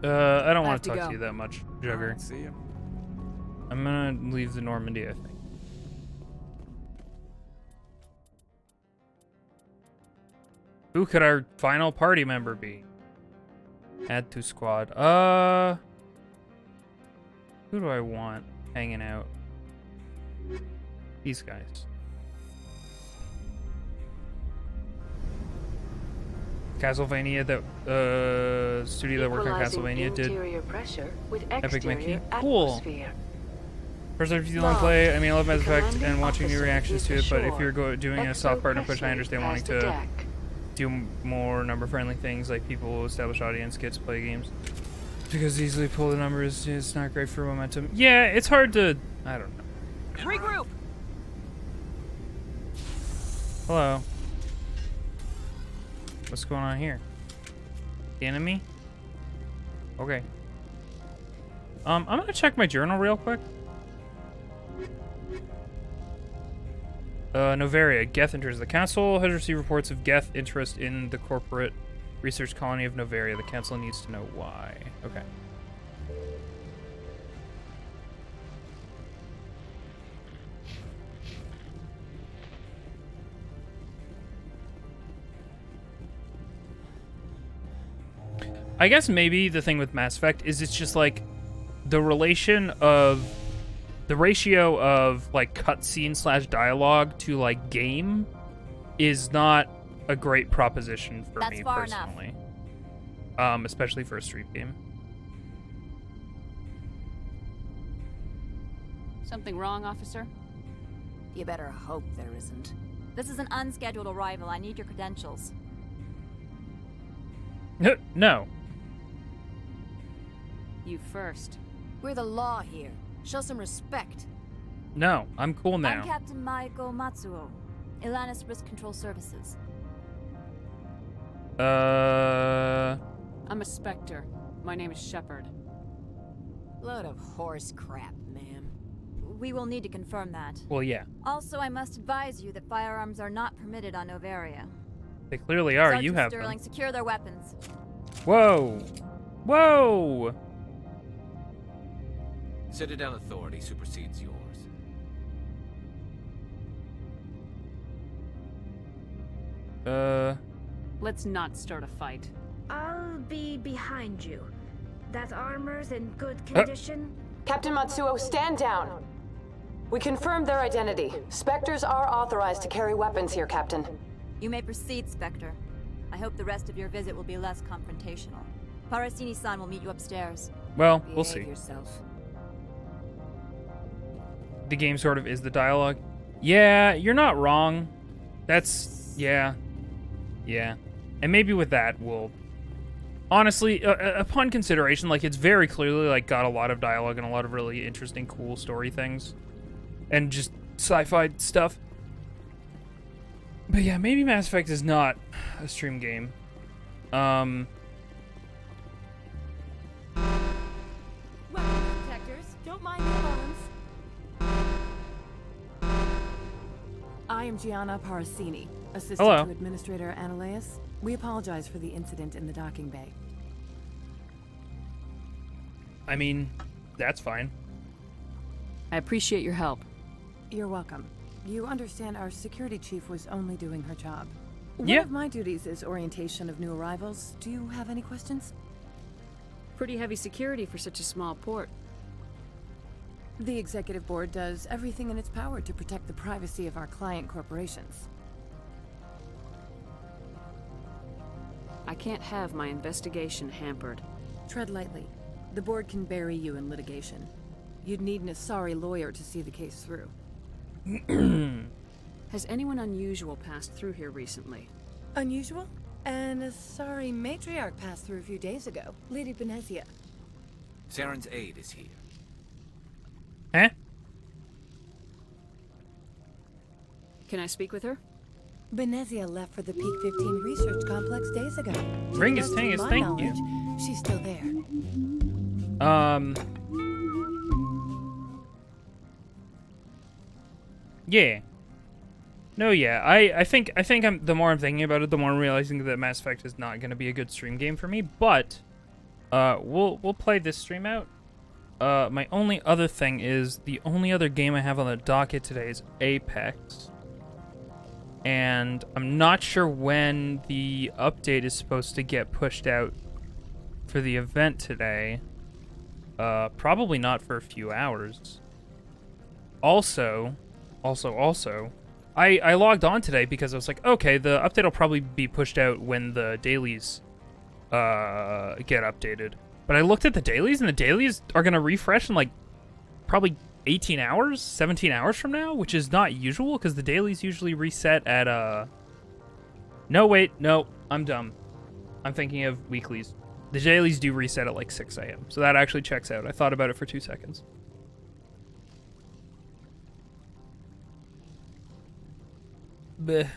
I don't want to talk to you that much, Jugger. See you. I'm gonna leave the Normandy, I think. Who could our final party member be? Add to squad. Who do I want hanging out? These guys. Castlevania, the studio that worked on Castlevania did Epic Mickey. Cool. First, if you want to play, I mean, I love Mass Effect and watching new reactions to it, but if you're doing a soft partner push, I understand wanting to do more number-friendly things like people establish audience, gets play games. Because easily pull the numbers, it's not great for momentum. Yeah, it's hard to... I don't know. Regroup! Hello. What's going on here? The enemy? Okay. I'm gonna check my journal real quick. Novaria. Geth enters the council. Has received reports of Geth interest in the corporate research colony of Novaria. The council needs to know why. Okay. I guess maybe the thing with Mass Effect is it's just like the ratio of like cutscene / dialogue to like game is not a great proposition for me personally. Especially for a street game. Something wrong, officer? You better hope there isn't. This is an unscheduled arrival. I need your credentials. No. You first. We're the law here. Show some respect. No, I'm cool now. I'm Captain Maiko Matsuo, Ilanis Risk Control Services. I'm a Spectre. My name is Shepard. Load of horse crap, ma'am. We will need to confirm that. Well, yeah. Also, I must advise you that firearms are not permitted on Novaria. They clearly are. Sergeant You have Sterling, them. secure their weapons. Whoa. Whoa. Citadel authority supersedes yours. Let's not start a fight. I'll be behind you. That armor's in good condition. Captain Matsuo, stand down. We confirmed their identity. Spectres are authorized to carry weapons here, Captain. You may proceed, Spectre. I hope the rest of your visit will be less confrontational. Parasini-san will meet you upstairs. Well, we'll see. Yourself. The game sort of is the dialogue. Yeah, you're not wrong. That's... yeah. Yeah. And maybe with that, we'll... Honestly, upon consideration, like, it's very clearly, like, got a lot of dialogue and a lot of really interesting, cool story things. And just sci-fi stuff. But yeah, maybe Mass Effect is not a stream game. Weapon detectors, don't mind the alarms. I am Gianna Parasini, assistant Hello. to Administrator Ananias. We apologize for the incident in the docking bay. I mean, that's fine. I appreciate your help. You're welcome. You understand our security chief was only doing her job. Yeah. One of my duties is orientation of new arrivals. Do you have any questions? Pretty heavy security for such a small port. The executive board does everything in its power to protect the privacy of our client corporations. I can't have my investigation hampered. Tread lightly. The board can bury you in litigation. You'd need an Asari lawyer to see the case through. Has anyone unusual passed through here recently? Unusual? An Asari matriarch passed through a few days ago. Lady Benezia. Saren's aide is here. Huh? Can I speak with her? Benezia left for the Peak 15 research complex days ago. Ringus Tingus, thank you. She's still there. Yeah. No, yeah. I think the more I'm thinking about it, the more I'm realizing that Mass Effect is not going to be a good stream game for me. But we'll play this stream out. My only other thing is the only other game I have on the docket today is Apex. And I'm not sure when the update is supposed to get pushed out for the event today. Probably not for a few hours. Also, I logged on today because I was like, okay, the update will probably be pushed out when the dailies get updated. But I looked at the dailies, and the dailies are going to refresh in, like, probably 18 hours, 17 hours from now, which is not usual, because the dailies usually reset at, No, wait, no, I'm dumb. I'm thinking of weeklies. The dailies do reset at, like, 6 a.m., so that actually checks out. I thought about it for 2 seconds. Bleh.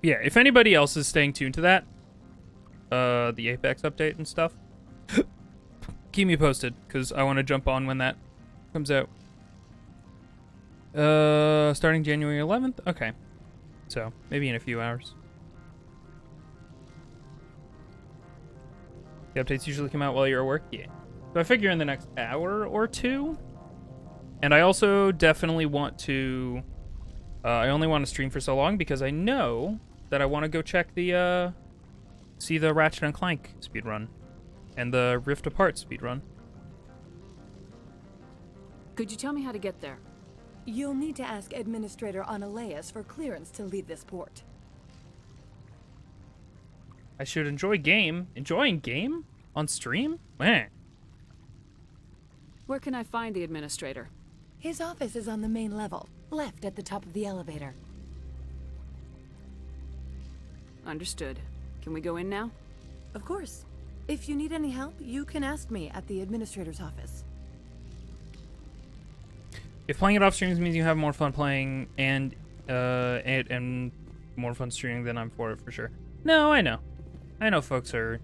Yeah, if anybody else is staying tuned to that, the Apex update and stuff, keep me posted, because I want to jump on when that comes out. Starting January 11th? Okay. So, maybe in a few hours. The updates usually come out while you're at work? Yeah. So I figure in the next hour or two. And I also definitely want to... I only want to stream for so long because I know that I want to go check the see the Ratchet and Clank speedrun and the Rift Apart speedrun. Could you tell me how to get there? You'll need to ask Administrator Analeas for clearance to leave this port. I should enjoy game. Enjoying game? On stream? Meh. Where can I find the Administrator? His office is on the main level, left at the top of the elevator. Understood. Can we go in now? Of course. If you need any help, you can ask me at the Administrator's office. If playing it off streams means you have more fun playing and more fun streaming, then I'm for it for sure. No, I know. I know folks are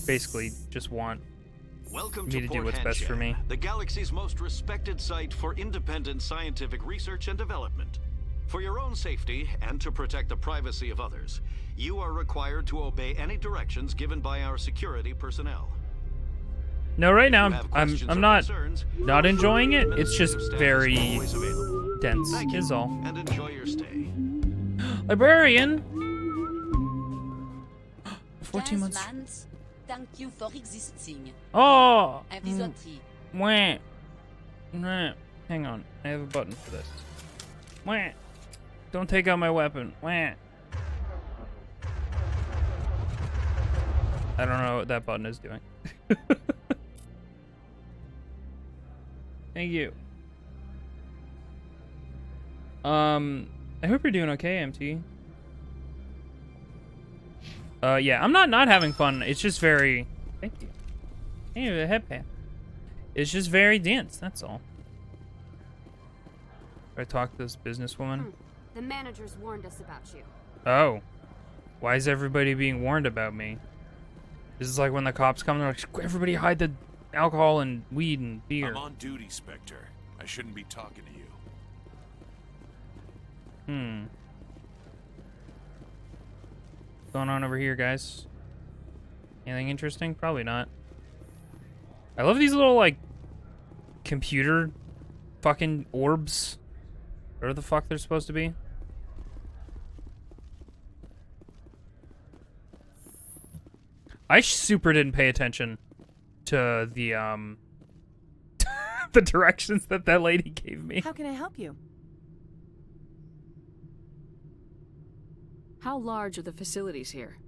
basically just want me to do what's best for me. The galaxy's most respected site for independent scientific research and development. For your own safety and to protect the privacy of others, you are required to obey any directions given by our security personnel. No, right now I'm not enjoying it. It's just very dense. Is all. And enjoy your stay. Librarian. 14 months. Thank you for existing. Oh. Invisoguy. Wah. Nah. Hang on. I have a button for this. Wah. Don't take out my weapon. Wah. I don't know what that button is doing. Thank you. I hope you're doing okay, MT. Yeah, I'm not having fun. It's just very... Thank you. Hey, the headband. It's just very dense, that's all. I talk to this businesswoman. The managers warned us about you. Oh. Why is everybody being warned about me? This is like when the cops come, they're like, everybody hide the alcohol and weed and beer. I'm on duty, Spectre. I shouldn't be talking to you. What's going on over here, guys? Anything interesting? Probably not. I love these little, like, computer fucking orbs. Whatever the fuck they're supposed to be. I super didn't pay attention to the, the directions that lady gave me. How can I help you? How large are the facilities here?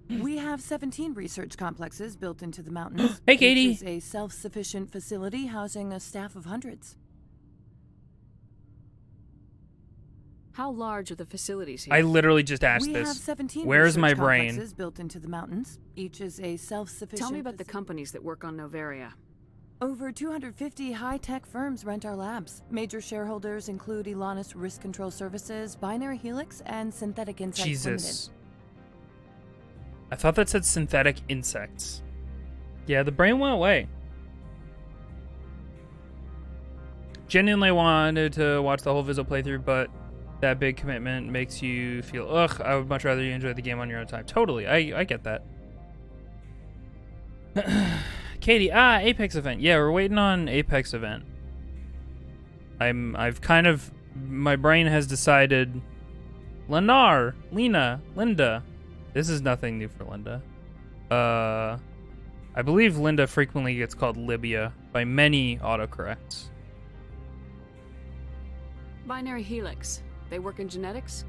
We have 17 research complexes built into the mountains. Hey, Katie. Which is a self-sufficient facility housing a staff of hundreds. How large are the facilities here? I literally just asked we this. Have 17 Where's my complexes brain? Built into the mountains. Each is a self-sufficient. Tell me about the companies that work on Novaria. Over 250 high-tech firms rent our labs. Major shareholders include Elanus Risk Control Services, Binary Helix, and Synthetic Insects Jesus. Limited. I thought that said synthetic insects. Yeah, the brain went away. Genuinely wanted to watch the whole Vizzo playthrough, but that big commitment makes you feel, ugh, I would much rather you enjoy the game on your own time. Totally, I get that. Katie, Apex event. Yeah, we're waiting on Apex event. I've kind of, my brain has decided, Linda. This is nothing new for Linda. I believe Linda frequently gets called Libya by many autocorrects. Binary Helix. They work in genetics?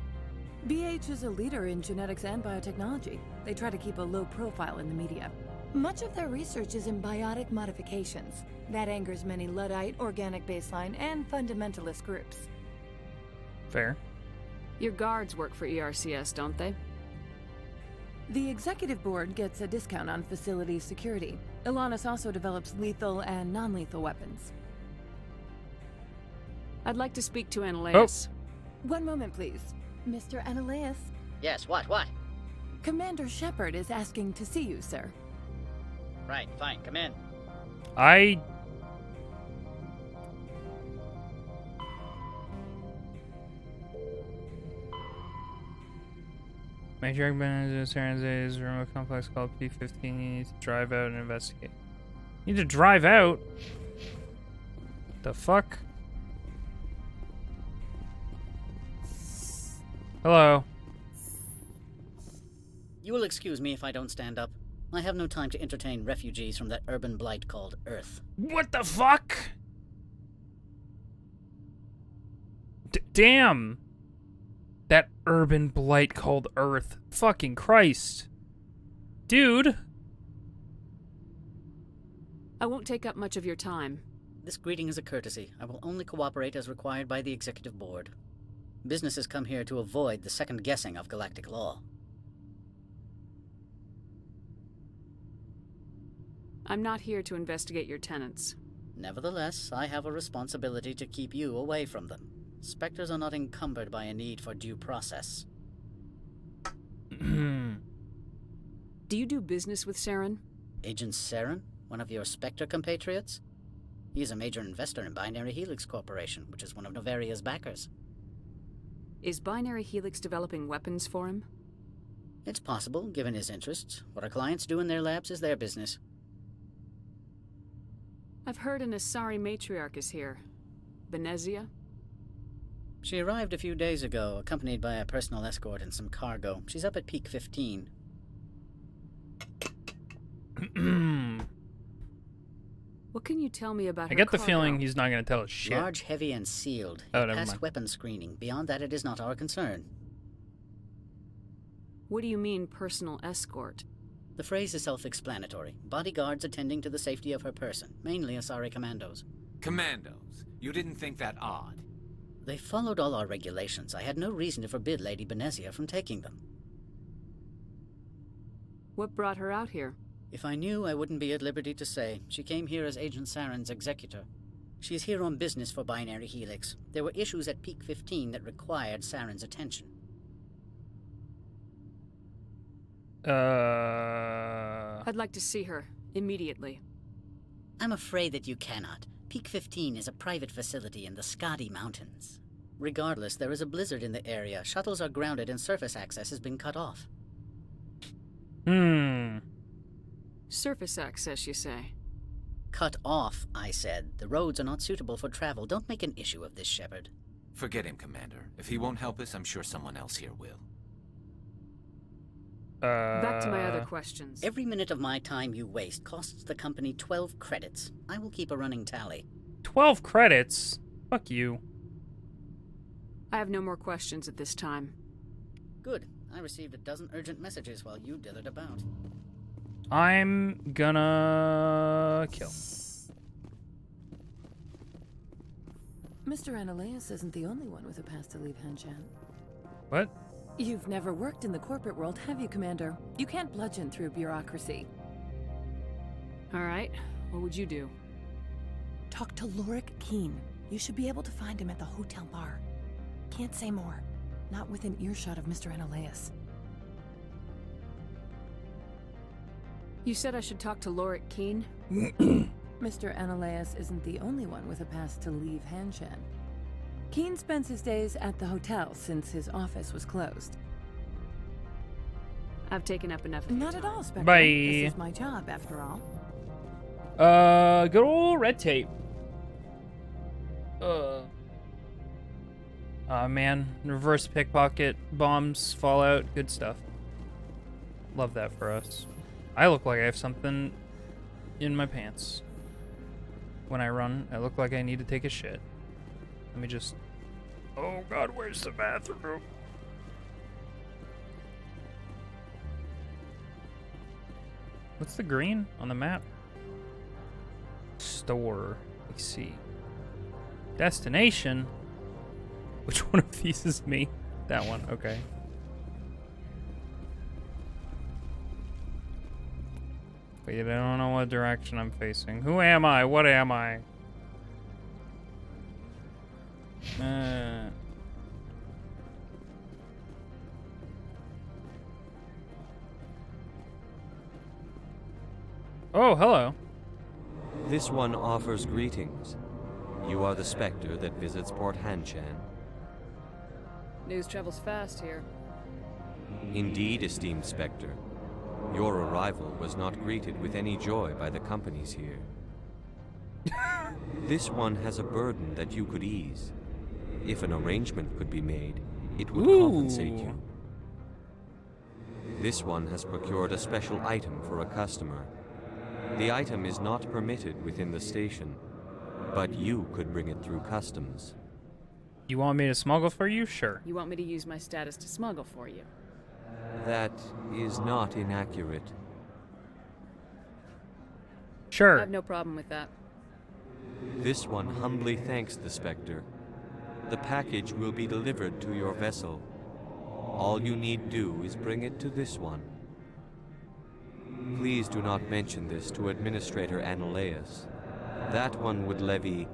BH is a leader in genetics and biotechnology. They try to keep a low profile in the media. Much of their research is in biotic modifications. That angers many Luddite, organic baseline, and fundamentalist groups. Fair. Your guards work for ERCS, don't they? The executive board gets a discount on facility security. Elanus also develops lethal and non-lethal weapons. I'd like to speak to Analeas. One moment, please. Mr. Analeas? Yes, what? Commander Shepard is asking to see you, sir. Right, fine, come in. Major Saranze's remote complex called P-15. You need to drive out and investigate. You need to drive out? The fuck? Hello. You will excuse me if I don't stand up. I have no time to entertain refugees from that urban blight called Earth. What the fuck? Damn. That urban blight called Earth. Fucking Christ. Dude. I won't take up much of your time. This greeting is a courtesy. I will only cooperate as required by the Executive Board. Businesses come here to avoid the second guessing of galactic law. I'm not here to investigate your tenants. Nevertheless, I have a responsibility to keep you away from them. Spectres are not encumbered by a need for due process. Do you do business with Saren? Agent Saren? One of your Spectre compatriots? He is a major investor in Binary Helix Corporation, which is one of Novaria's backers. Is Binary Helix developing weapons for him? It's possible, given his interests. What our clients do in their labs is their business. I've heard an Asari matriarch is here. Venezia? She arrived a few days ago, accompanied by a personal escort and some cargo. She's up at Peak 15. What can you tell me about her I get the cargo? feeling he's not going to tell us shit. Large, heavy, and sealed. Oh, It never passed mind. weapon screening. Beyond that, it is not our concern. What do you mean, personal escort? The phrase is self-explanatory. Bodyguards attending to the safety of her person, mainly Asari commandos. Commandos? You didn't think that odd? They followed all our regulations. I had no reason to forbid Lady Benezia from taking them. What brought her out here? If I knew, I wouldn't be at liberty to say. She came here as Agent Saren's executor. She's here on business for Binary Helix. There were issues at Peak 15 that required Saren's attention. I'd like to see her, immediately. I'm afraid that you cannot. Peak 15 is a private facility in the Skadi Mountains. Regardless, there is a blizzard in the area. Shuttles are grounded and surface access has been cut off. Surface access, you say? Cut off, I said. The roads are not suitable for travel. Don't make an issue of this, Shepard. Forget him, Commander. If he won't help us, I'm sure someone else here will. Back to my other questions. Every minute of my time you waste costs the company 12 credits. I will keep a running tally. 12 credits? Fuck you. I have no more questions at this time. Good. I received a dozen urgent messages while you dithered about. I'm gonna kill. Mr. Ananias isn't the only one with a pass to leave Hanshan. What? You've never worked in the corporate world, have you, Commander? You can't bludgeon through bureaucracy. All right. What would you do? Talk to Lorik Keen. You should be able to find him at the hotel bar. Can't say more. Not within earshot of Mr. Ananias. You said I should talk to Lorik Keen? Mr. Ananias isn't the only one with a pass to leave Hanshan. Keen spends his days at the hotel since his office was closed. I've taken up enough of your Not at all, Spectre. Bye. This is my job, after all. Good old red tape. Man, reverse pickpocket, bombs, Fallout, good stuff. Love that for us. I look like I have something in my pants. When I run, I look like I need to take a shit. Let me just... Oh god, where's the bathroom? What's the green on the map? Store. Let's see. Destination? Which one of these is me? That one, okay. Wait, I don't know what direction I'm facing. Who am I? What am I? Oh, hello. This one offers greetings. You are the Spectre that visits Port Hanshan. News travels fast here. Indeed, esteemed Spectre. Your arrival was not greeted with any joy by the companies here. This one has a burden that you could ease. If an arrangement could be made, it would compensate you. This one has procured a special item for a customer. The item is not permitted within the station, but you could bring it through customs. You want me to smuggle for you? Sure. You want me to use my status to smuggle for you? That is not inaccurate. Sure. I have no problem with that. This one humbly thanks the Spectre. The package will be delivered to your vessel. All you need do is bring it to this one. Please do not mention this to Administrator Annaleus. That one would levy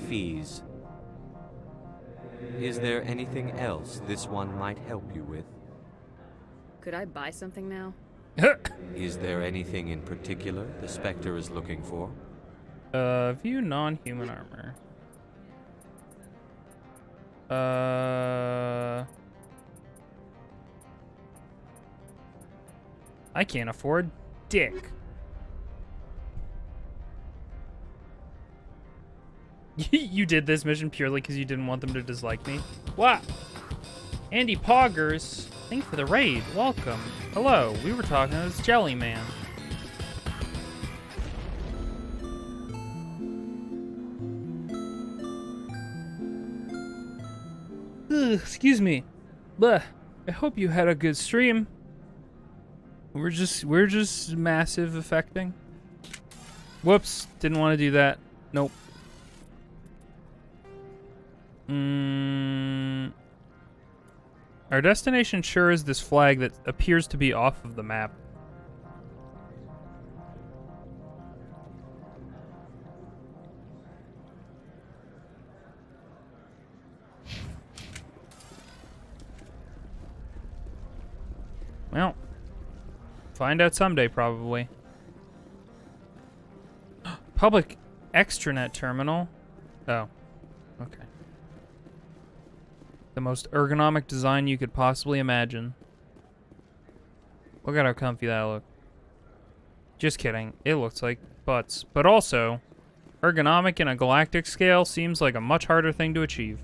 fees. Is there anything else this one might help you with? Could I buy something now? Is there anything in particular the Spectre is looking for? View non-human armor. I can't afford dick. You did this mission purely because you didn't want them to dislike me? What? Andy Poggers, thank you for the raid. Welcome. Hello, we were talking to this Jelly Man. Ugh, excuse me. Bleh. I hope you had a good stream. We're just massive affecting. Whoops, didn't want to do that. Nope. Our destination sure is this flag that appears to be off of the map. Well, find out someday, probably. Public extranet terminal. Oh, okay. The most ergonomic design you could possibly imagine. Look at how comfy that looks. Just kidding. It looks like butts. But also, ergonomic in a galactic scale seems like a much harder thing to achieve,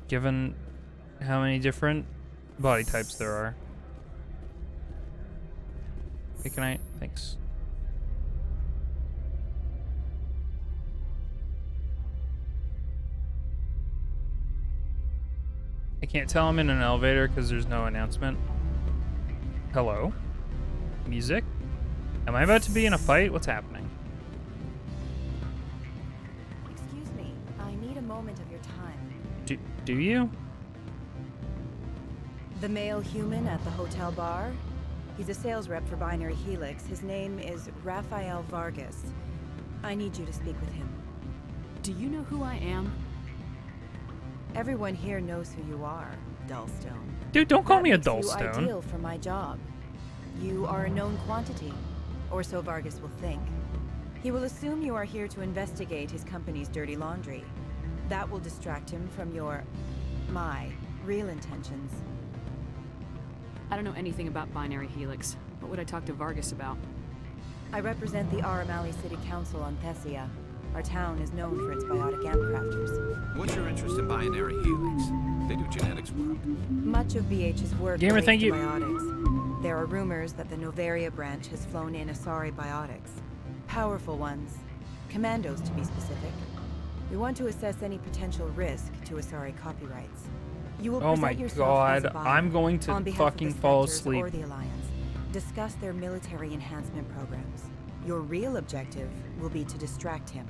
given how many different body types there are. Hey, can I? Thanks. I can't tell I'm in an elevator because there's no announcement. Hello? Music? Am I about to be in a fight? What's happening? Excuse me, I need a moment of your time. Do you? The male human at the hotel bar? He's a sales rep for Binary Helix. His name is Rafael Vargas. I need you to speak with him. Do you know who I am? Everyone here knows who you are, Dullstone. Dude, don't call me a You Dullstone. ideal for my job. You are a known quantity, or so Vargas will think. He will assume you are here to investigate his company's dirty laundry. That will distract him from my real intentions. I don't know anything about Binary Helix. What would I talk to Vargas about? I represent the Aramali City Council on Thessia. Our town is known for its biotic amp crafters. What's your interest in Binary Helix? They do genetics work. Much of BH's work Gamer, relates thank to you. biotics. There are rumors that the Novaria branch has flown in Asari biotics. Powerful ones. Commandos, to be specific. We want to assess any potential risk to Asari copyrights. You will Oh my present yourself as god, a buyer I'm going to on behalf of fucking the fall Spectres asleep. or the Alliance. Discuss their military enhancement programs. Your real objective will be to distract him.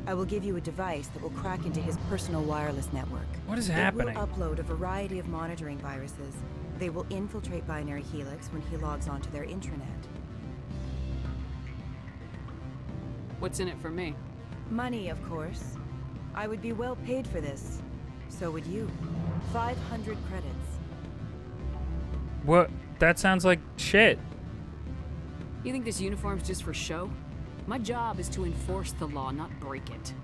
I will give you a device that will crack into his personal wireless network. What is It happening? will upload a variety of monitoring viruses. They will infiltrate Binary Helix when he logs onto their intranet. What's in it for me? Money, of course. I would be well paid for this. So would you. 500 credits. What? That sounds like shit. You think this uniform's just for show? My job is to enforce the law, not break it.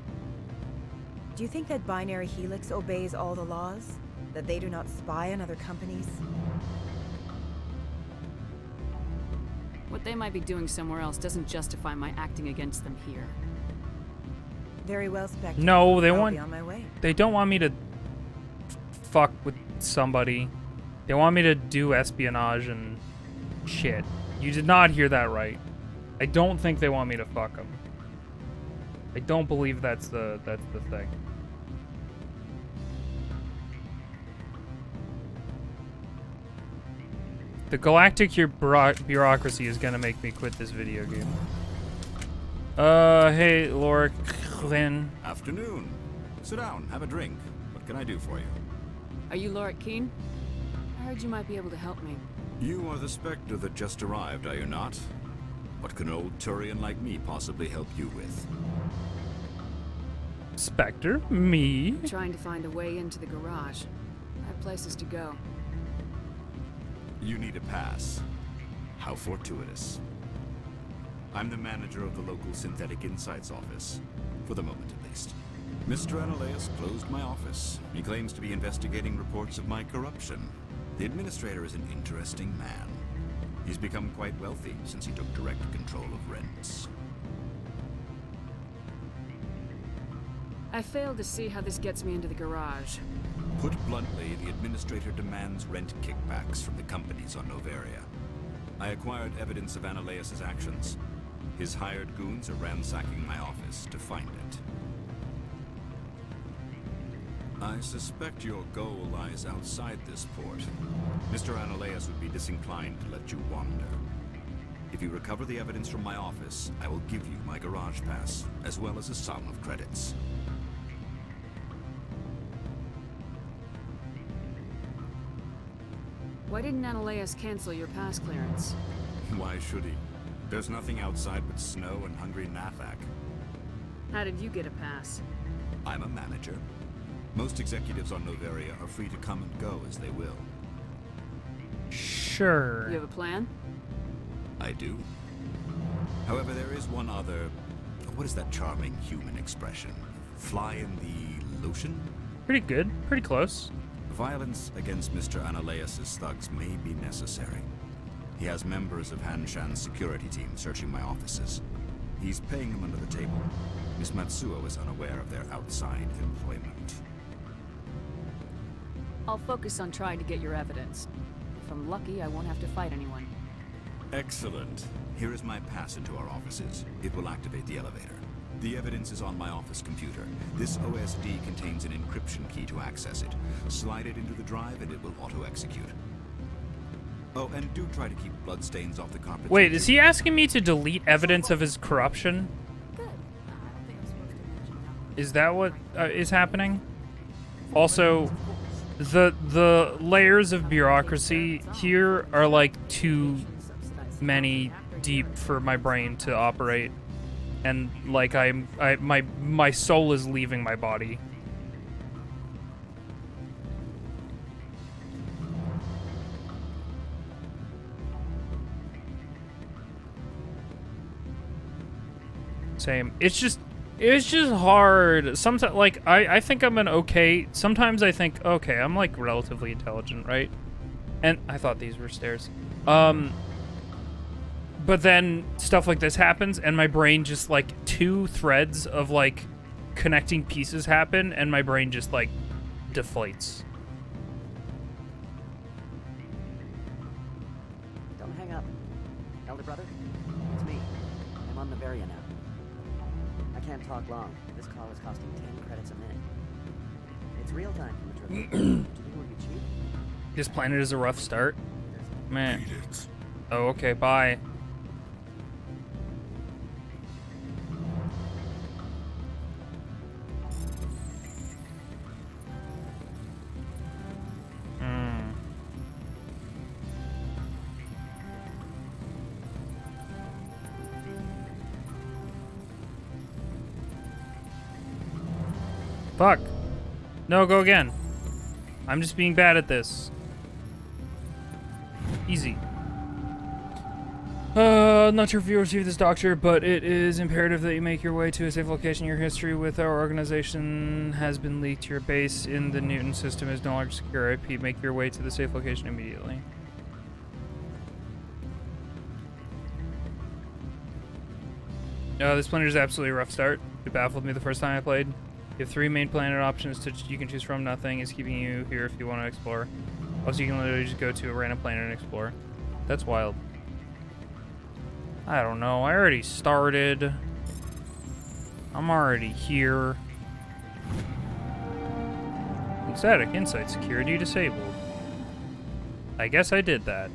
Do you think that Binary Helix obeys all the laws? That they do not spy on other companies? What they might be doing somewhere else doesn't justify my acting against them here. Very well, Spectre. No, they I'll want. be on my way. They don't want me to fuck with somebody. They want me to do espionage and shit. You did not hear that right. I don't think they want me to fuck them. I don't believe that's the thing. The galactic bureaucracy is gonna make me quit this video game. Hey, Lord Lynn. Afternoon. Sit down, have a drink. What can I do for you? Are you Lord Keen? I heard you might be able to help me. You are the Spectre that just arrived, are you not? What can an old Turian like me possibly help you with? Spectre? Me? I'm trying to find a way into the garage. I have places to go. You need a pass. How fortuitous. I'm the manager of the local Synthetic Insights office. For the moment, at least. Mr. Analeas closed my office. He claims to be investigating reports of my corruption. The administrator is an interesting man. He's become quite wealthy since he took direct control of rents. I failed to see how this gets me into the garage. Put bluntly, the administrator demands rent kickbacks from the companies on Noveria. I acquired evidence of Analeas' actions. His hired goons are ransacking my office to find it. I suspect your goal lies outside this port. Mr. Analeas would be disinclined to let you wander. If you recover the evidence from my office, I will give you my garage pass, as well as a sum of credits. Why didn't Analeas cancel your pass clearance? Why should he? There's nothing outside but snow and hungry Nafak. How did you get a pass? I'm a manager. Most executives on Noveria are free to come and go as they will. Sure. You have a plan? I do. However, there is one other... What is that charming human expression? Fly in the lotion? Pretty good. Pretty close. Violence against Mr. Analeas' thugs may be necessary. He has members of Hanshan's security team searching my offices. He's paying them under the table. Miss Matsuo is unaware of their outside employment. I'll focus on trying to get your evidence. If I'm lucky, I won't have to fight anyone. Excellent. Here is my pass into our offices. It will activate the elevator. The evidence is on my office computer. This OSD contains an encryption key to access it. Slide it into the drive and it will auto-execute. Oh, and do try to keep bloodstains off the carpet. Wait, is he asking me to delete evidence of his corruption? Is that what is happening? Also, the layers of bureaucracy here are like too many deep for my brain to operate, and like my soul is leaving my body. Same. It's just hard. Sometimes, like, I think I'm an okay. Sometimes I think, okay, I'm like relatively intelligent, right? And I thought these were stairs. But then stuff like this happens, and my brain just like two threads of like connecting pieces happen, and my brain just like deflates. Don't hang up, elder brother. It's me. I'm on Noveria now. I can't talk long. This call is costing 10 credits a minute. It's real time from the trip. Do you think it would be cheap? This planet is a rough start. Man. Oh, okay, bye. Fuck. No, go again. I'm just being bad at this. Easy. Not sure if you received this, Doctor, but it is imperative that you make your way to a safe location. Your history with our organization has been leaked. Your base in the Newton system is no longer secure. I repeat, make your way to the safe location immediately. This planet is absolutely a rough start. It baffled me the first time I played. You have 3 main planet options you can choose from. Nothing is keeping you here if you want to explore. Also, you can literally just go to a random planet and explore. That's wild. I don't know. I already started. I'm already here. Static Insight Security disabled. I guess I did that.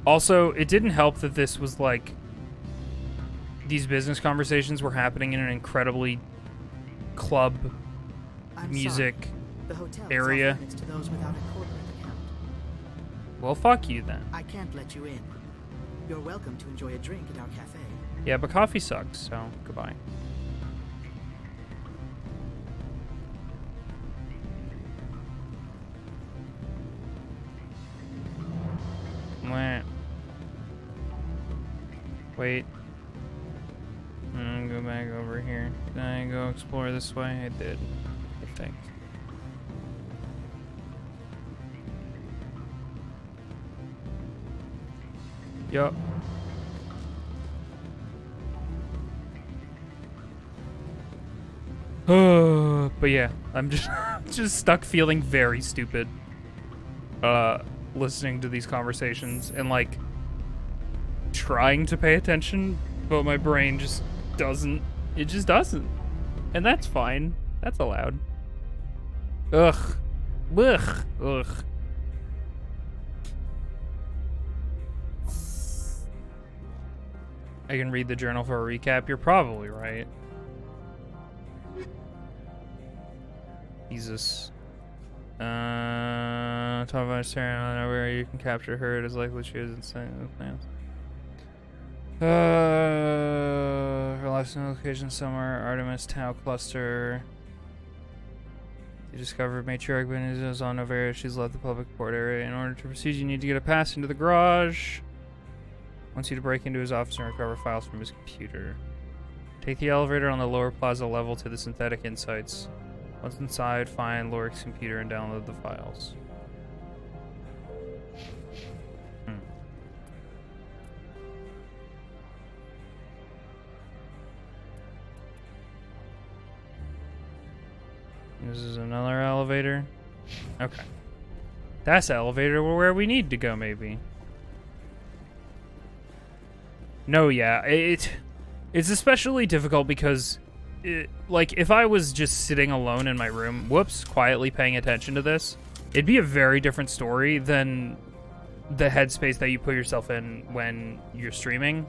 Also, it didn't help that this was like... These business conversations were happening in an incredibly club music The hotel area. is off limits to those without a corporate account. Well, fuck you then. I can't let you in. You're welcome to enjoy a drink at our cafe. Yeah, but coffee sucks, so goodbye. Mwah. Wait. Go back over here. Did I go explore this way? I did, I think. Yup. But yeah, I'm just stuck feeling very stupid listening to these conversations and like trying to pay attention, but my brain just doesn't. It just doesn't. And that's fine. That's allowed. Ugh. Ugh. Ugh. I can read the journal for a recap. You're probably right. Jesus. Talk about Sarah where you can capture her. It is likely she is insane in the plans. Her last known location somewhere. Artemis Tau Cluster. You discovered matriarch Benizos on Novaria. She's left the public port area. In order to proceed, you need to get a pass into the garage. Wants you to break into his office and recover files from his computer. Take the elevator on the lower plaza level to the Synthetic Insights. Once inside, find Lorik's computer and download the files. This is another elevator. Okay. That's the elevator where we need to go, maybe. No, yeah. It's especially difficult because, like, if I was just sitting alone in my room, quietly paying attention to this, it'd be a very different story than the headspace that you put yourself in when you're streaming,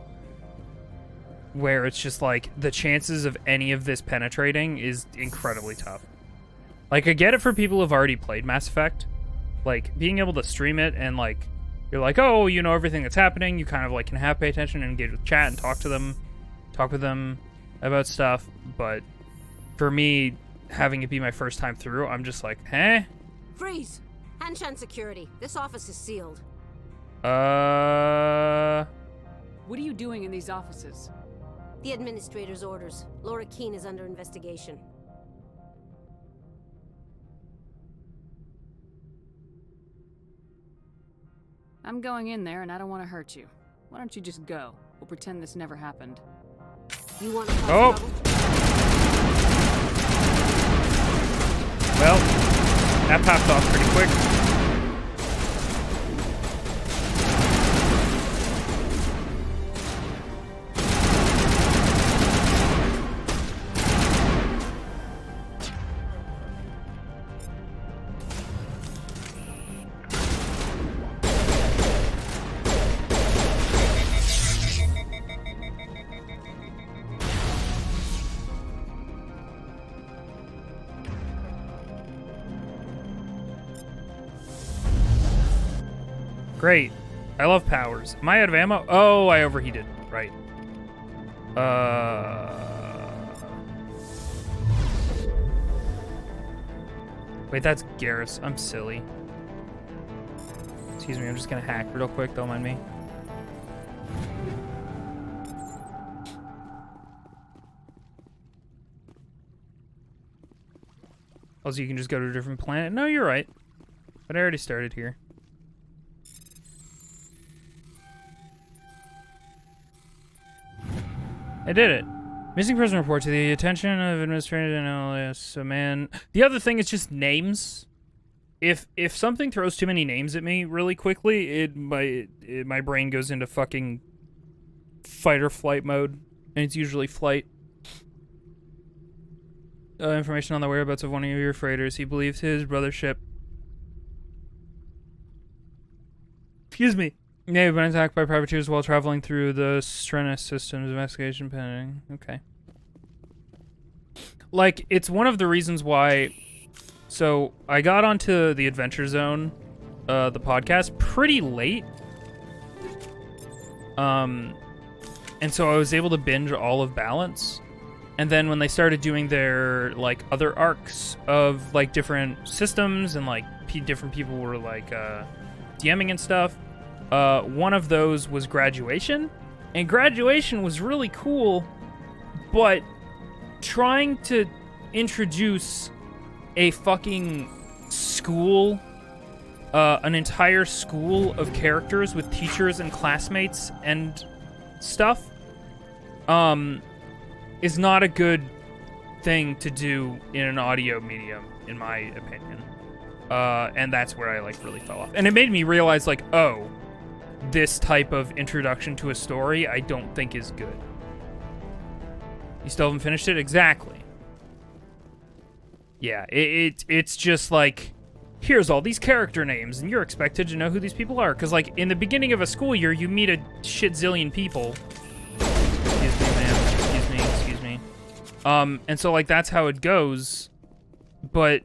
where it's just like the chances of any of this penetrating is incredibly tough. Like, I get it for people who've already played Mass Effect. Like, being able to stream it and, like, you're like, oh, you know everything that's happening. You kind of, like, can have pay attention and engage with chat and talk with them about stuff. But for me, having it be my first time through, I'm just like, huh? Freeze! Hanshan security. This office is sealed. What are you doing in these offices? The administrator's orders. Laura Keene is under investigation. I'm going in there and I don't want to hurt you. Why don't you just go? We'll pretend this never happened. You want to Oh! Well, that popped off pretty quick. Great. I love powers. Am I out of ammo? Oh, I overheated. Right. Wait, that's Garrus. I'm silly. Excuse me, I'm just gonna hack real quick. Don't mind me. Also, you can just go to a different planet. No, you're right. But I already started here. I did it. Missing person report to the attention of administrative analysts. So, man, the other thing is just names. If something throws too many names at me really quickly, my brain goes into fucking fight or flight mode, and it's usually flight. Information on the whereabouts of one of your freighters. He believes his brother ship, excuse me, may have been attacked by privateers while traveling through the Strenus systems. Investigation pending. Okay. Like, it's one of the reasons why. So I got onto the Adventure Zone, the podcast, pretty late. And so I was able to binge all of Balance. And then when they started doing their, like, other arcs of, like, different systems and, like, different people were, like, DMing and stuff, one of those was Graduation. And Graduation was really cool, but trying to introduce a fucking school, an entire school of characters with teachers and classmates and stuff, is not a good thing to do in an audio medium, in my opinion. And that's where I, like, really fell off. And it made me realize, like, oh, this type of introduction to a story I don't think is good. You still haven't finished it? Exactly. Yeah, it's just like, here's all these character names, and you're expected to know who these people are. Because, like, in the beginning of a school year, you meet a shit zillion people. Excuse me, ma'am. Excuse me. And so, like, that's how it goes. But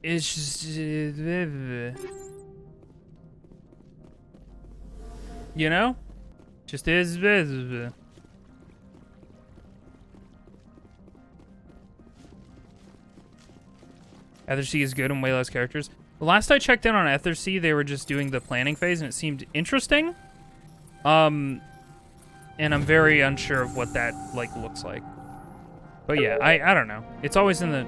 it's just... You know? Just is... Ethersea is good and way less characters. The last I checked in on Ethersea, they were just doing the planning phase, and it seemed interesting. And I'm very unsure of what that, like, looks like. But yeah, I don't know. It's always in the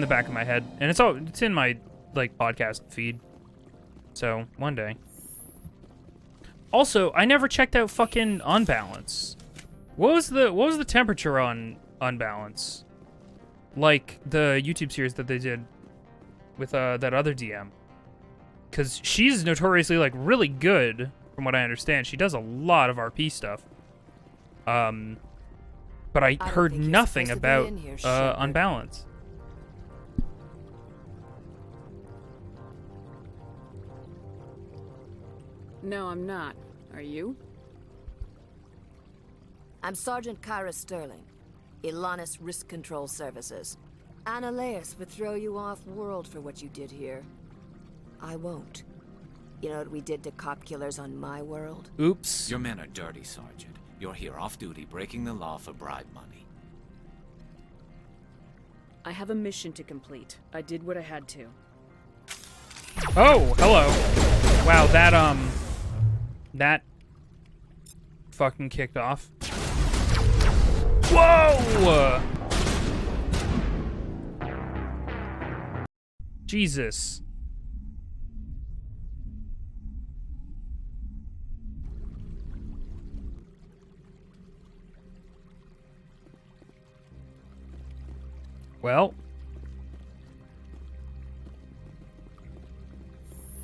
back of my head, and it's in my, like, podcast feed. So one day. Also, I never checked out fucking Unbalance. What was the temperature on Unbalance? Like the YouTube series that they did with that other DM. Because she's notoriously, like, really good, from what I understand. She does a lot of RP stuff. But I heard nothing about Unbalance. No, I'm not. Are you? I'm Sergeant Kyra Sterling, Ilanis Risk Control Services. Analeus would throw you off-world for what you did here. I won't. You know what we did to cop killers on my world? Oops. Your men are dirty, Sergeant. You're here off-duty, breaking the law for bribe money. I have a mission to complete. I did what I had to. Oh, hello. Wow, that fucking kicked off. Whoa! Jesus. Well.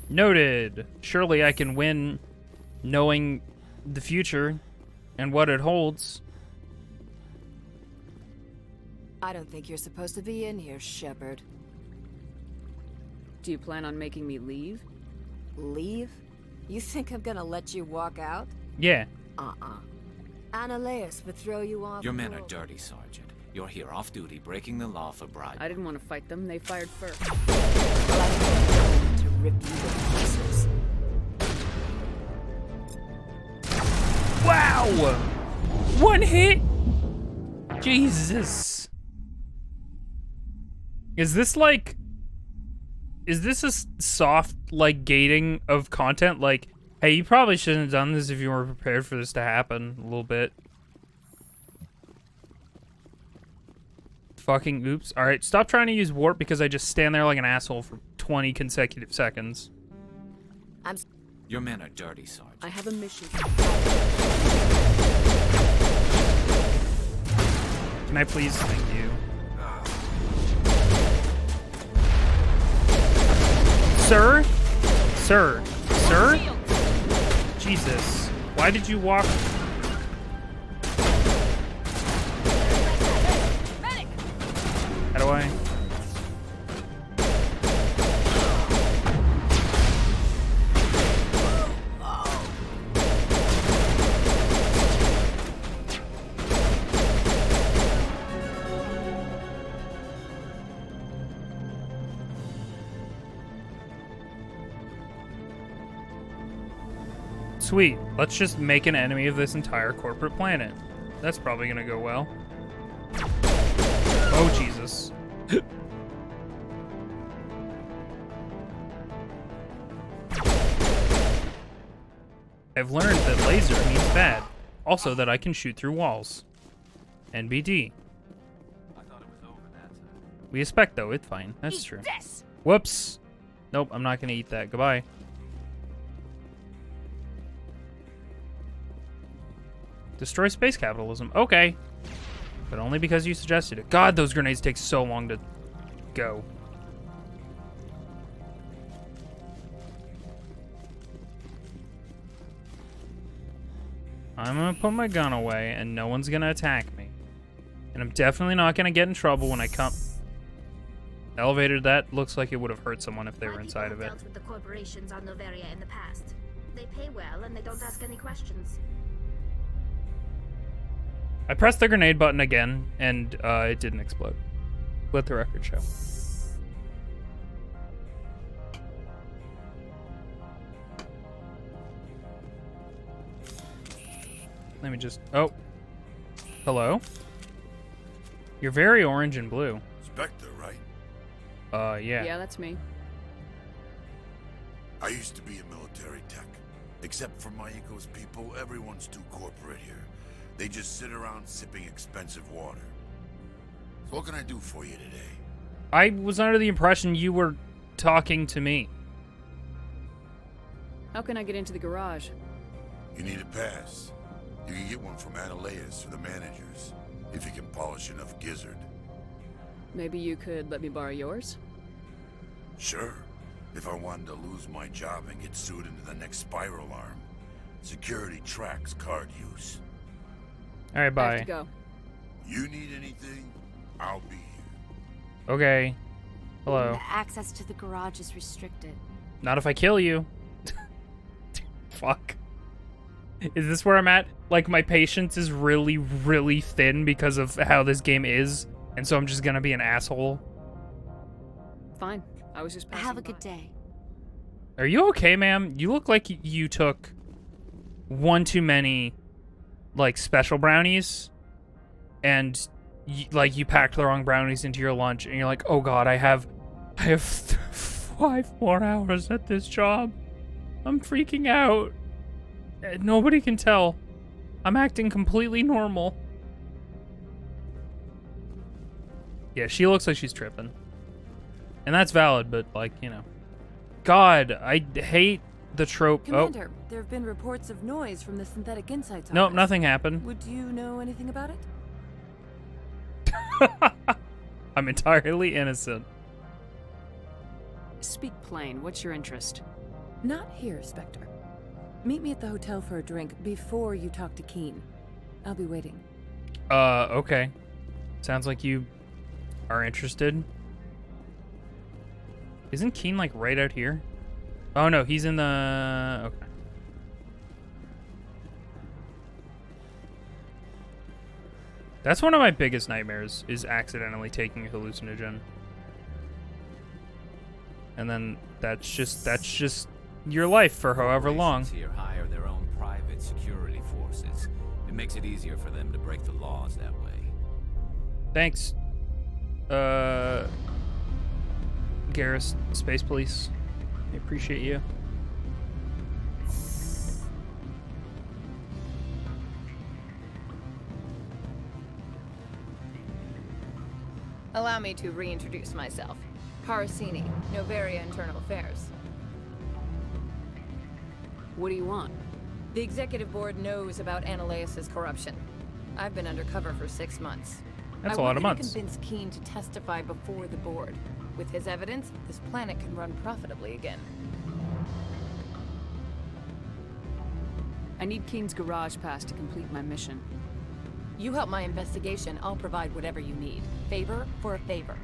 Noted. Surely I can win knowing the future and what it holds. I don't think you're supposed to be in here, Shepard. Do you plan on making me leave? Leave? You think I'm gonna let you walk out? Yeah. Analeus would throw you off. Your men are dirty, Sergeant. You're here off-duty, breaking the law for bribe. I didn't want to fight them. They fired first. To rip you to pieces. Wow! One hit? Jesus. Is this like... Is this a soft, like, gating of content? Like, hey, you probably shouldn't have done this if you were prepared for this to happen a little bit. Fucking oops. Alright, stop trying to use warp because I just stand there like an asshole for 20 consecutive seconds. Your men are dirty, Sergeant. I have a mission. Can I please? Thank you. Sir? Sir? Sir? Jesus. Why did you walk? How do I? Sweet. Let's just make an enemy of this entire corporate planet. That's probably gonna go well. Oh, Jesus. I've learned that laser means bad. Also that I can shoot through walls. NBD. We expect though, it's fine. That's true. Whoops. Nope, I'm not gonna eat that. Goodbye. Destroy space capitalism. Okay. But only because you suggested it. God, those grenades take so long to go. I'm gonna put my gun away and no one's gonna attack me. And I'm definitely not gonna get in trouble when I come. Elevator, that looks like it would have hurt someone if they were inside of it. Dealt with the corporations on Noveria in the past. They pay well and they don't ask any questions. I pressed the grenade button again, and it didn't explode. Let the record show. Let me just... Oh. Hello? You're very orange and blue. Spectre, right? Yeah. Yeah, that's me. I used to be a military tech. Except for Mayuko's people, everyone's too corporate here. They just sit around sipping expensive water. So what can I do for you today? I was under the impression you were talking to me. How can I get into the garage? You need a pass. You can get one from Analeas or the managers, if you can polish enough gizzard. Maybe you could let me borrow yours? Sure. If I wanted to lose my job and get sued into the next spiral arm. Security tracks card use. All right, bye. I have to go. You need anything, I'll be here. Okay. Hello. Access to the garage is restricted. Not if I kill you. Fuck. Is this where I'm at? Like, my patience is really, really thin because of how this game is, and so I'm just gonna be an asshole. Fine. I was just passing Have a by. good day. Are you okay, ma'am? You look like you took one too many, like, special brownies, and you packed the wrong brownies into your lunch, and you're like, oh god, I have 5 more hours at this job. I'm freaking out. Nobody can tell. I'm acting completely normal. Yeah, she looks like she's tripping. And that's valid, but, like, you know. God, I hate the trope. Commander, there have been reports of noise from the Synthetic Insights office. Nope, nothing happened. Would you know anything about it? I'm entirely innocent. Speak plain. What's your interest? Not here, Spectre. Meet me at the hotel for a drink before you talk to Keen. I'll be waiting. Okay. Sounds like you are interested. Isn't Keen, like, right out here? Oh, no, he's in the... Okay. That's one of my biggest nightmares, is accidentally taking a hallucinogen. And then that's just your life for however long. Here hire their own private security forces. It makes it easier for them to break the laws that way. Thanks. Garrus, Space Police. I appreciate you. Allow me to reintroduce myself. Parasini, Noveria Internal Affairs. What do you want? The Executive Board knows about Analeas' corruption. I've been undercover for 6 months. That's a lot of months. I want you to convince Keen to testify before the board. With his evidence, this planet can run profitably again. I need Keen's garage pass to complete my mission. You help my investigation, I'll provide whatever you need. Favor for a favor.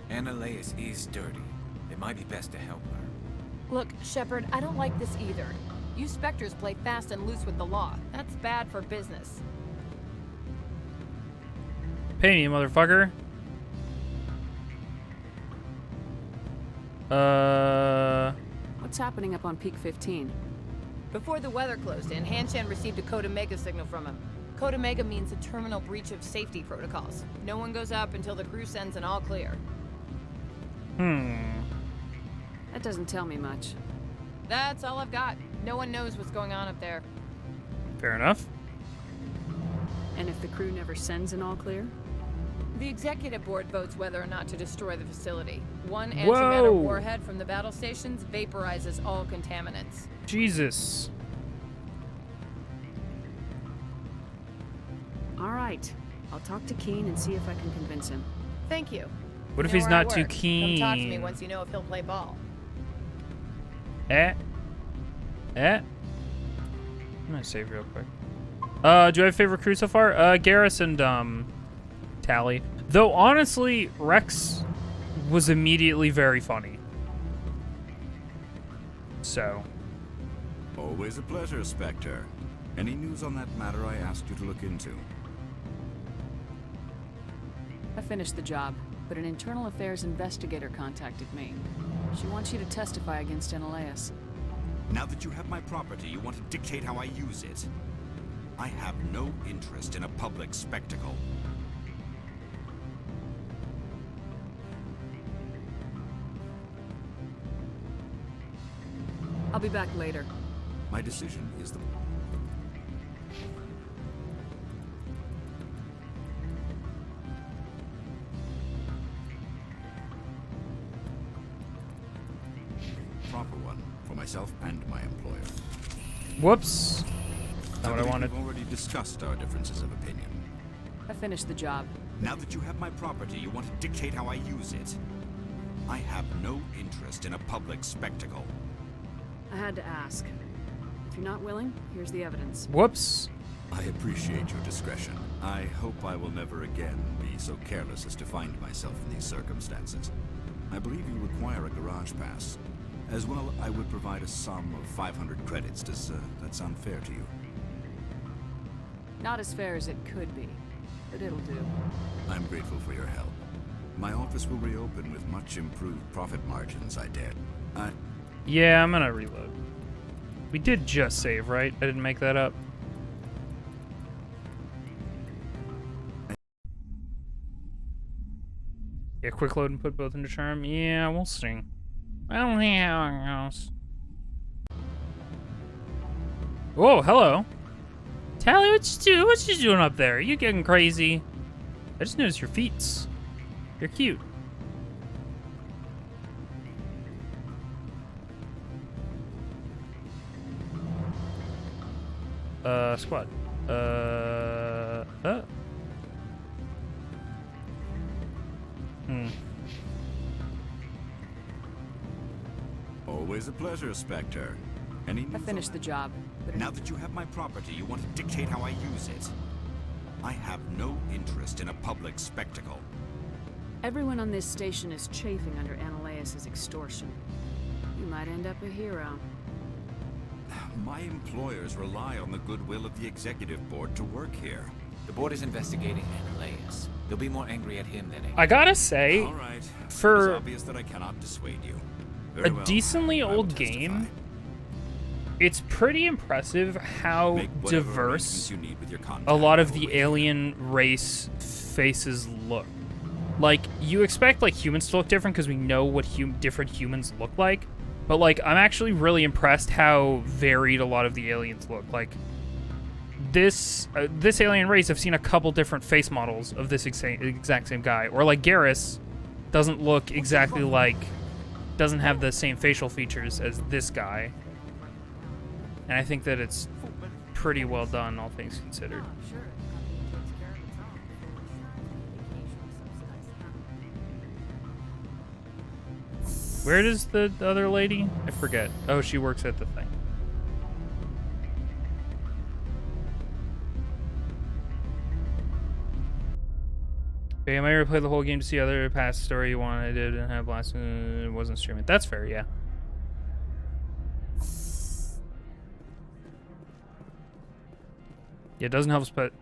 Annaleas is dirty. It might be best to help her. Look, Shepard, I don't like this either. You Spectres play fast and loose with the law. That's bad for business. Pay me, motherfucker. What's happening up on Peak 15? Before the weather closed in, Hanshan received a Code Omega signal from him. Code Omega means a terminal breach of safety protocols. No one goes up until the crew sends an all clear. That doesn't tell me much. That's all I've got. No one knows what's going on up there. Fair enough. And if the crew never sends an all clear? The executive board votes whether or not to destroy the facility. One antimatter warhead from the battle stations vaporizes all contaminants. Jesus. All right. I'll talk to Keen and see if I can convince him. Thank you. What if You know he's where I not too work. keen? Come talk to me once you know if he'll play ball. I'm gonna save real quick. Do I have a favorite crew so far? Garrus and Tally. Though honestly, Rex was immediately very funny. So. Always a pleasure, Spectre. Any news on that matter I asked you to look into? I finished the job, but an internal affairs investigator contacted me. She wants you to testify against Annaleas. Now that you have my property, you want to dictate how I use it. I have no interest in a public spectacle. I'll be back later. My decision is the... proper one for myself and my employer. Whoops. Not what I wanted. We've already discussed our differences of opinion. I finished the job. Now that you have my property, you want to dictate how I use it. I have no interest in a public spectacle. I had to ask. If you're not willing, here's the evidence. Whoops. I appreciate your discretion. I hope I will never again be so careless as to find myself in these circumstances. I believe you require a garage pass. As well, I would provide a sum of 500 credits. Does that sound fair to you? Not as fair as it could be, but it'll do. I'm grateful for your help. My office will reopen with much improved profit margins, I dare. Yeah, I'm gonna reload. We did just save, right? I didn't make that up. Yeah, quick load and put both into charm. Yeah, we'll see. We'll see how it goes. Whoa, hello. Tally, what you doing up there? You getting crazy? I just noticed your feet. You're cute. Squad. Always a pleasure, Spectre. Any news I finished the job. But now that you have my property, you want to dictate how I use it. I have no interest in a public spectacle. Everyone on this station is chafing under Annaleas' extortion. You might end up a hero. My employers rely on the goodwill of the executive board to work here. The board is investigating Annaleas. They'll be more angry at him than angry. I gotta say, all right. for It's obvious that I cannot dissuade you. a decently old game, it's pretty impressive how diverse a lot of the alien race faces look. Like, you expect like humans to look different because we know what different humans look like, but like I'm actually really impressed how varied a lot of the aliens look. Like this alien race, I've seen a couple different face models of this exact same guy, or like Garrus doesn't look exactly like, doesn't have the same facial features as this guy. And I think that it's pretty well done, all things considered. Where is the other lady? I forget. Oh, she works at the thing. Okay, I might replay the whole game to see other past story you wanted. I did and have last. It wasn't streaming. That's fair, yeah. Yeah, it doesn't help, but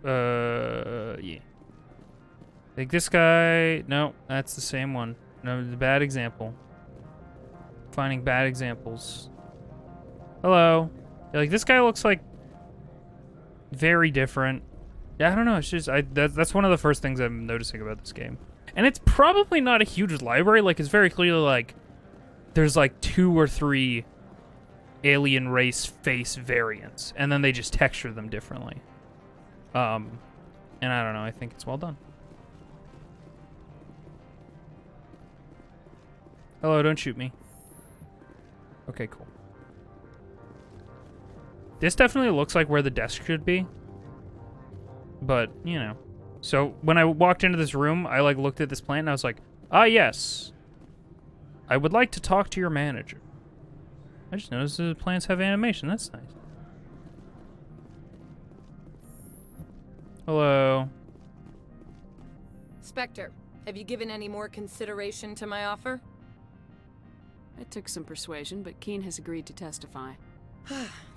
yeah. Like this guy. No, that's the same one. No, the bad example. Finding bad examples. Hello. Yeah, like this guy looks like very different. Yeah, I don't know. It's just that's one of the first things I'm noticing about this game. And it's probably not a huge library. Like it's very clearly like there's like 2 or 3 alien race face variants, and then they just texture them differently. And I don't know. I think it's well done. Hello, don't shoot me. Okay, cool. This definitely looks like where the desk should be. But, you know. So, when I walked into this room, I, like, looked at this plant and I was like, ah, yes. I would like to talk to your manager. I just noticed the plants have animation. That's nice. Hello. Spectre, have you given any more consideration to my offer? It took some persuasion, but Keen has agreed to testify.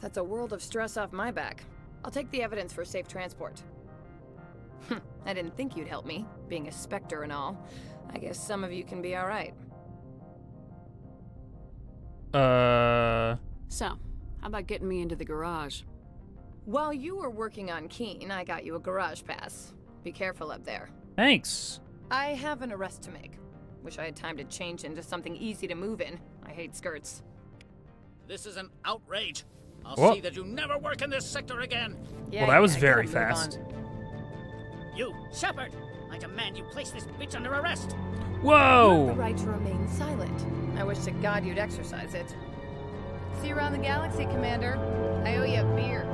That's a world of stress off my back. I'll take the evidence for safe transport. I didn't think you'd help me, being a Spectre and all. I guess some of you can be alright. So, how about getting me into the garage? While you were working on Keen, I got you a garage pass. Be careful up there. Thanks. I have an arrest to make. Wish I had time to change into something easy to move in. I hate skirts. This is an outrage. I'll Whoa. see that you never work in this sector again. Yeah, well, that was I very gotta move fast. on. You, Shepard! I demand you place this bitch under arrest. You have Whoa! the right to remain silent. I wish to God you'd exercise it. See you around the galaxy, Commander. I owe you a beer.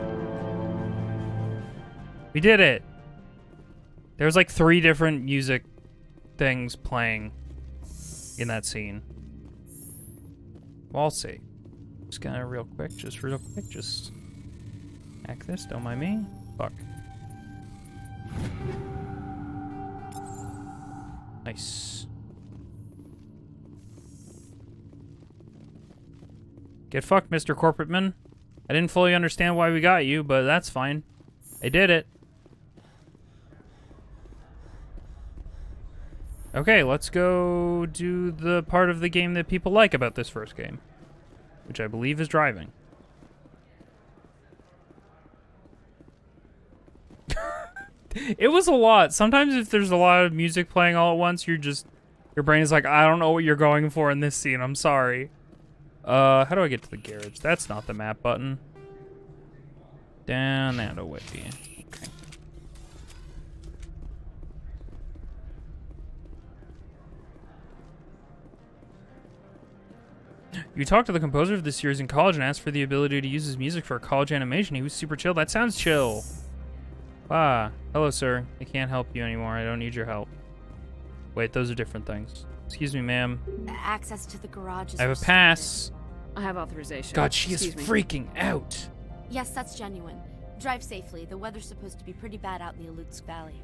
We did it. There's like 3 different music things playing in that scene. Well, I'll see. Just gonna real quick, just hack this, don't mind me. Fuck. Nice. Get fucked, Mr. Corporateman. I didn't fully understand why we got you, but that's fine. I did it. Okay, let's go do the part of the game that people like about this first game, which I believe is driving. It was a lot. Sometimes if there's a lot of music playing all at once, your brain is like, I don't know what you're going for in this scene. I'm sorry. How do I get to the garage? That's not the map button. Down that way. Okay. You talked to the composer of this series in college and asked for the ability to use his music for a college animation. He was super chill. That sounds chill. Ah, hello, sir. I can't help you anymore. I don't need your help. Wait, those are different things. Excuse me, ma'am. Access to the garage is I have a pass. I have authorization. God, she is Excuse me. freaking out. Yes, that's genuine. Drive safely. The weather's supposed to be pretty bad out in the Alutsk Valley.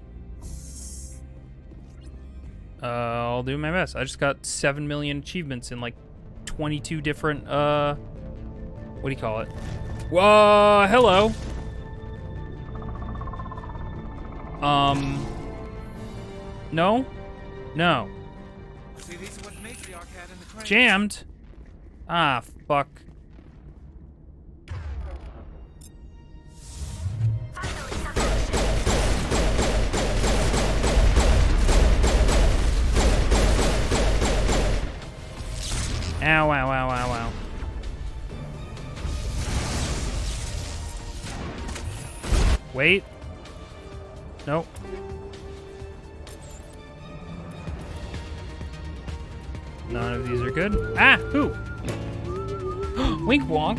I'll do my best. I just got 7 million achievements in like 22 different, what do you call it? Whoa, hello. No? No. See, these are what Matriarch had in the crate. Jammed? Ah, fuck. Ow, ow, ow, ow, ow. Wait. Nope. None of these are good. Ah, who? Wink Wonk.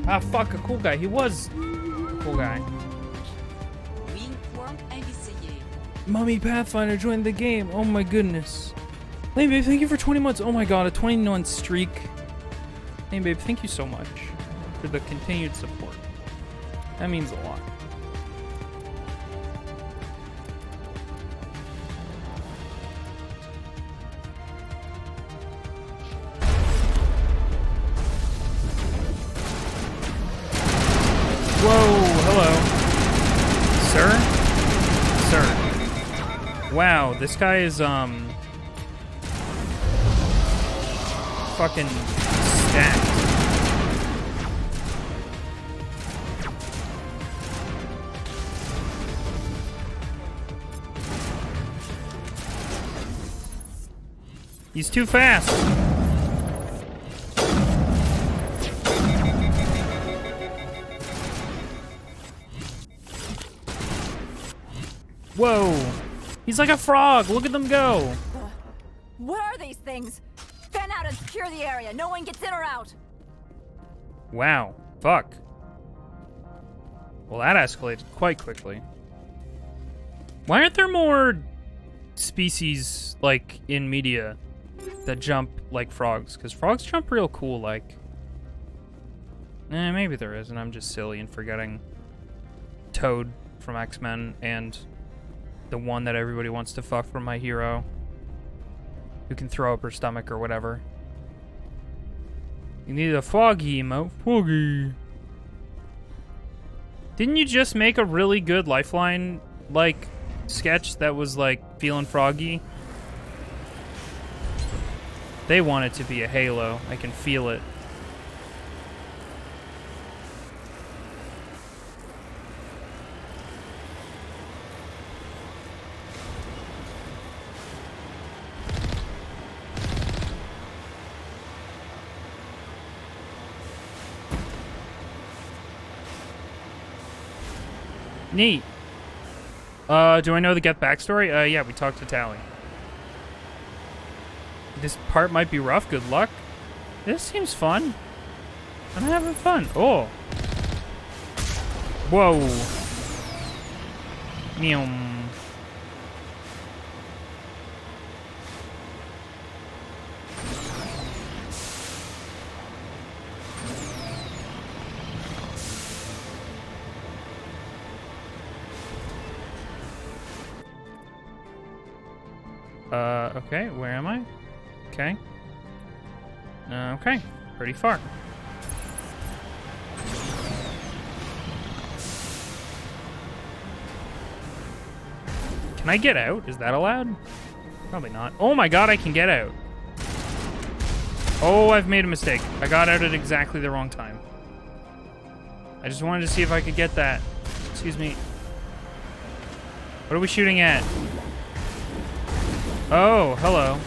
Ah, fuck, a cool guy. He was a cool guy. Wink, wonk, Invisoguy. Mommy Pathfinder joined the game. Oh my goodness. Hey, babe, thank you for 20 months. Oh my god, a 20-month streak. Hey, babe, thank you so much for the continued support. That means a lot. Whoa, hello. Sir? Sir. Wow, this guy is, fucking stacked. He's too fast. Whoa. He's like a frog. Look at them go. What are these things? Fan out and secure the area. No one gets in or out. Wow. Fuck. Well, that escalated quite quickly. Why aren't there more species, like, in media that jump like frogs? Because frogs jump real cool, like. Maybe there is, and I'm just silly and forgetting Toad from X-Men and the one that everybody wants to fuck from My Hero, who can throw up her stomach or whatever. You need a foggy emote. Foggy. Didn't you just make a really good Lifeline, like, sketch that was, like, feeling froggy? They want it to be a Halo. I can feel it. Neat. Do I know the Geth backstory? Yeah, we talked to Tally. This part might be rough. Good luck. This seems fun. I'm having fun. Oh. Whoa. Meow. Okay, where am I? Okay. Okay, pretty far. Can I get out? Is that allowed? Probably not. Oh my god, I can get out. Oh, I've made a mistake. I got out at exactly the wrong time. I just wanted to see if I could get that. Excuse me. What are we shooting at? Oh, hello.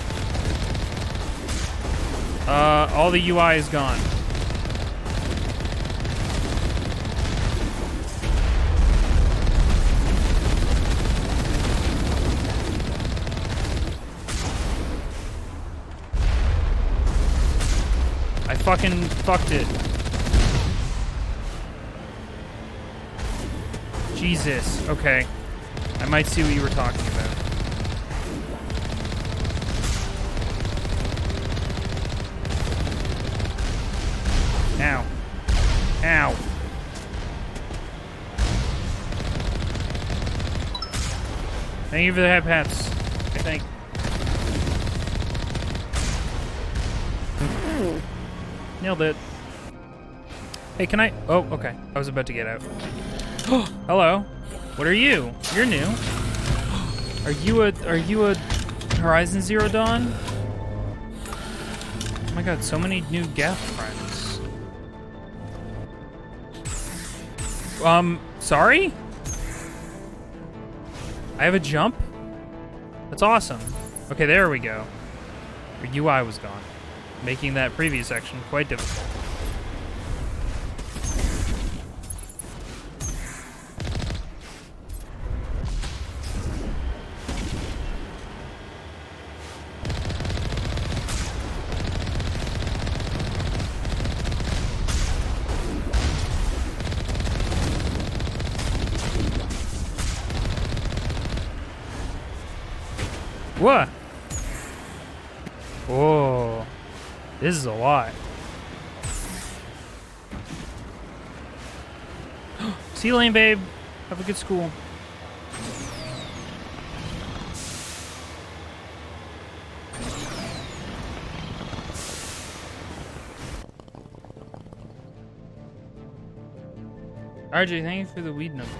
All the UI is gone. I fucking fucked it. Jesus. Okay. I might see what you were talking about. Ow. Ow. Thank you for the head pats, I think. Nailed it. Hey, can I? Oh, okay. I was about to get out. Hello. What are you? You're new. Are you a Horizon Zero Dawn? Oh my god, so many new Geth friends. Sorry? I have a jump? That's awesome. Okay, there we go. Your UI was gone, making that previous section quite difficult. What? Oh, this is a lot. See you, Lane, babe. Have a good school. RJ, thank you for the weed number.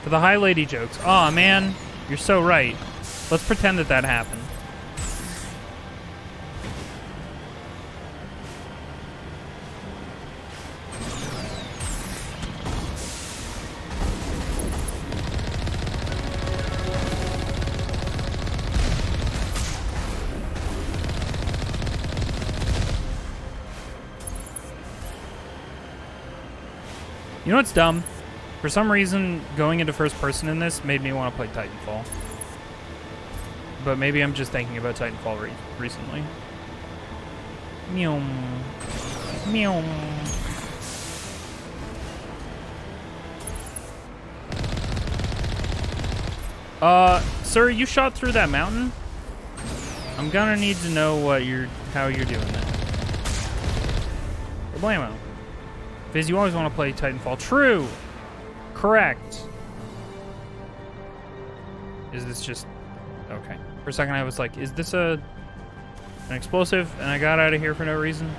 For the high lady jokes. Aw, man. You're so right. Let's pretend that that happened. You know what's dumb? For some reason, going into first person in this made me want to play Titanfall. But maybe I'm just thinking about Titanfall recently. Meow. Meow. Sir, you shot through that mountain? I'm gonna need to know how you're doing that. Problemo. Fizz, you always want to play Titanfall. True! Correct. Is this just... Okay. For a second I was like, is this an explosive? And I got out of here for no reason.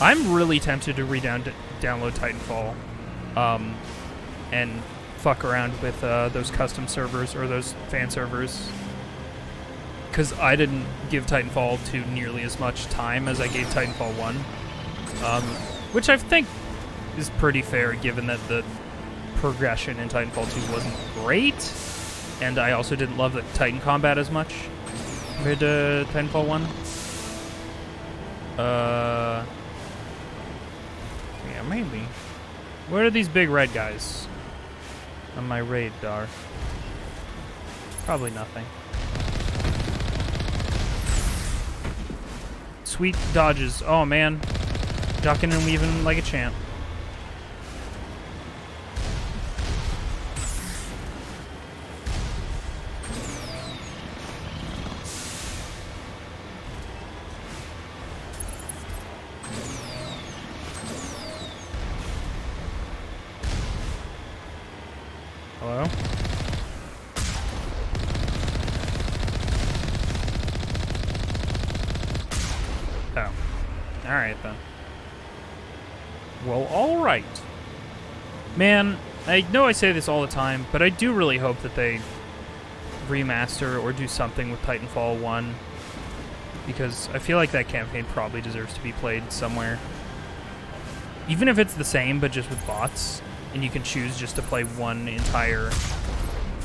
I'm really tempted to download Titanfall and fuck around with those custom servers or those fan servers. Because I didn't give Titanfall 2 nearly as much time as I gave Titanfall 1. Which I think is pretty fair given that the progression in Titanfall 2 wasn't great. And I also didn't love the Titan combat as much compared to Titanfall 1. Yeah, maybe. What are these big red guys on my radar? Probably nothing. Sweet dodges. Oh, man. Ducking and weaving like a champ. Hello? Oh. Alright, then. Well, alright. Man, I know I say this all the time, but I do really hope that they remaster or do something with Titanfall 1. Because I feel like that campaign probably deserves to be played somewhere. Even if it's the same, but just with bots. And you can choose just to play one entire,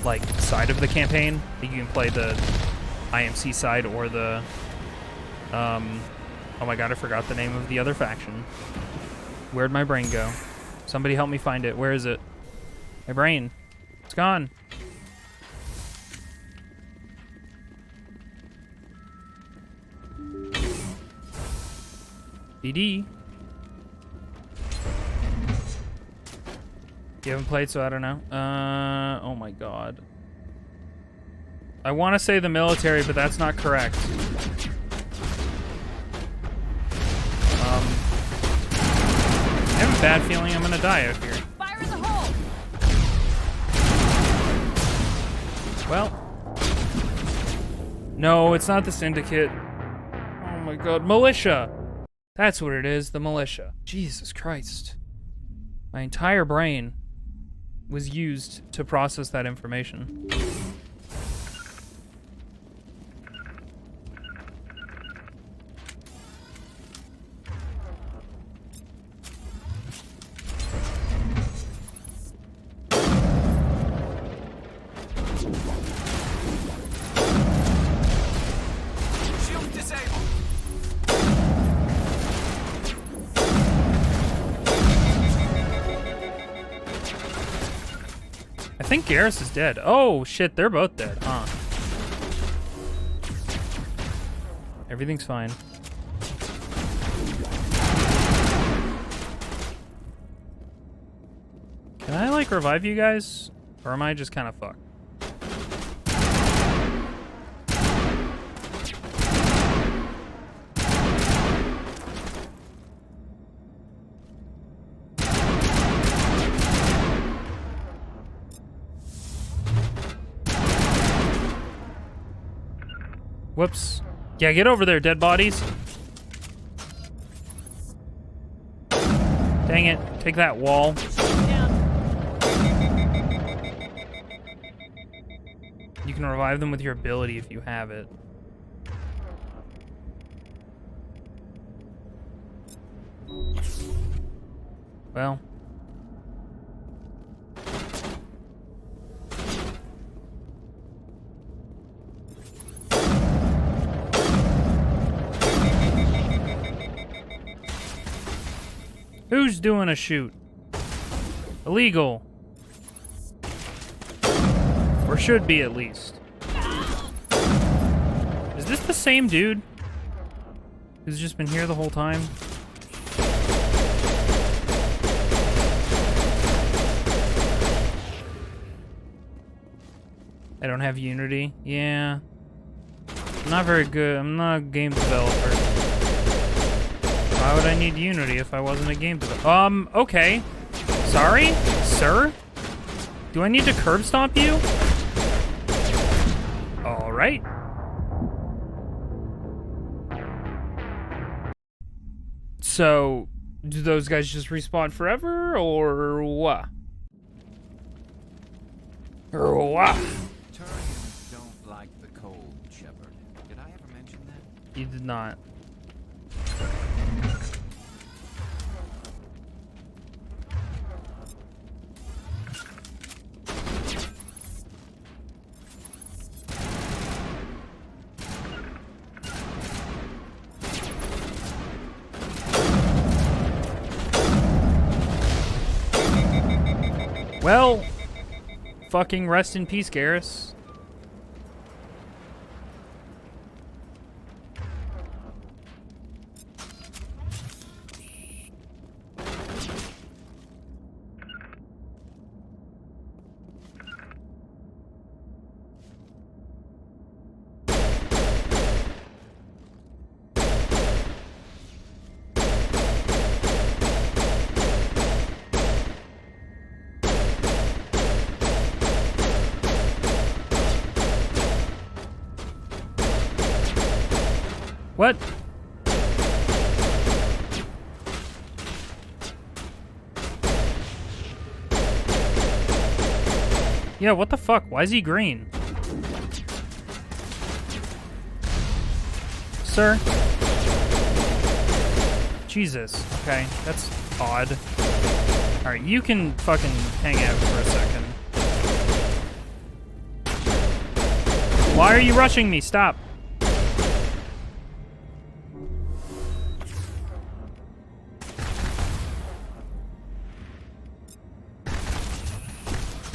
like, side of the campaign. You can play the IMC side or the, oh my god, I forgot the name of the other faction. Where'd my brain go? Somebody help me find it. Where is it? My brain. It's gone. BD. You haven't played, so I don't know. Oh my god. I want to say the military, but that's not correct. I have a bad feeling I'm gonna die out here. Fire in the hole! Well. No, it's not the Syndicate. Oh my god. Militia! That's what it is, the militia. Jesus Christ. My entire brain was used to process that information. Shield disabled. I think Garrus is dead. Oh, shit, they're both dead, huh? Everything's fine. Can I, like, revive you guys? Or am I just kind of fucked? Whoops. Yeah, get over there, dead bodies. Dang it. Take that wall. You can revive them with your ability if you have it. Well. Who's doing a shoot? Illegal. Or should be, at least. Is this the same dude? Who's just been here the whole time? I don't have Unity. Yeah. I'm not very good. I'm not a game developer. Why would I need Unity if I wasn't a game developer? Okay. Sorry, sir? Do I need to curb stomp you? Alright. So, do those guys just respawn forever, or what? Or what? Turians don't like the cold, Shepard. Did I ever mention that? You did not. Well, fucking rest in peace, Garrus. What? Yeah, what the fuck? Why is he green? Sir? Jesus. Okay, that's odd. Alright, you can fucking hang out for a second. Why are you rushing me? Stop.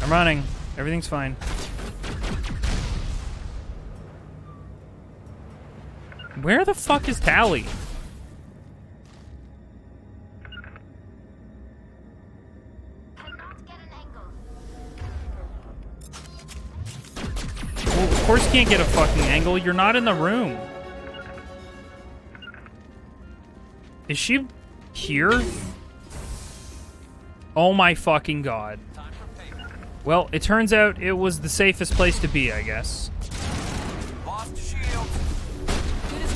I'm running. Everything's fine. Where the fuck is Tally? Well, of course you can't get a fucking angle. You're not in the room. Is she here? Oh my fucking god. Well, it turns out it was the safest place to be, I guess. Lost shield. Good as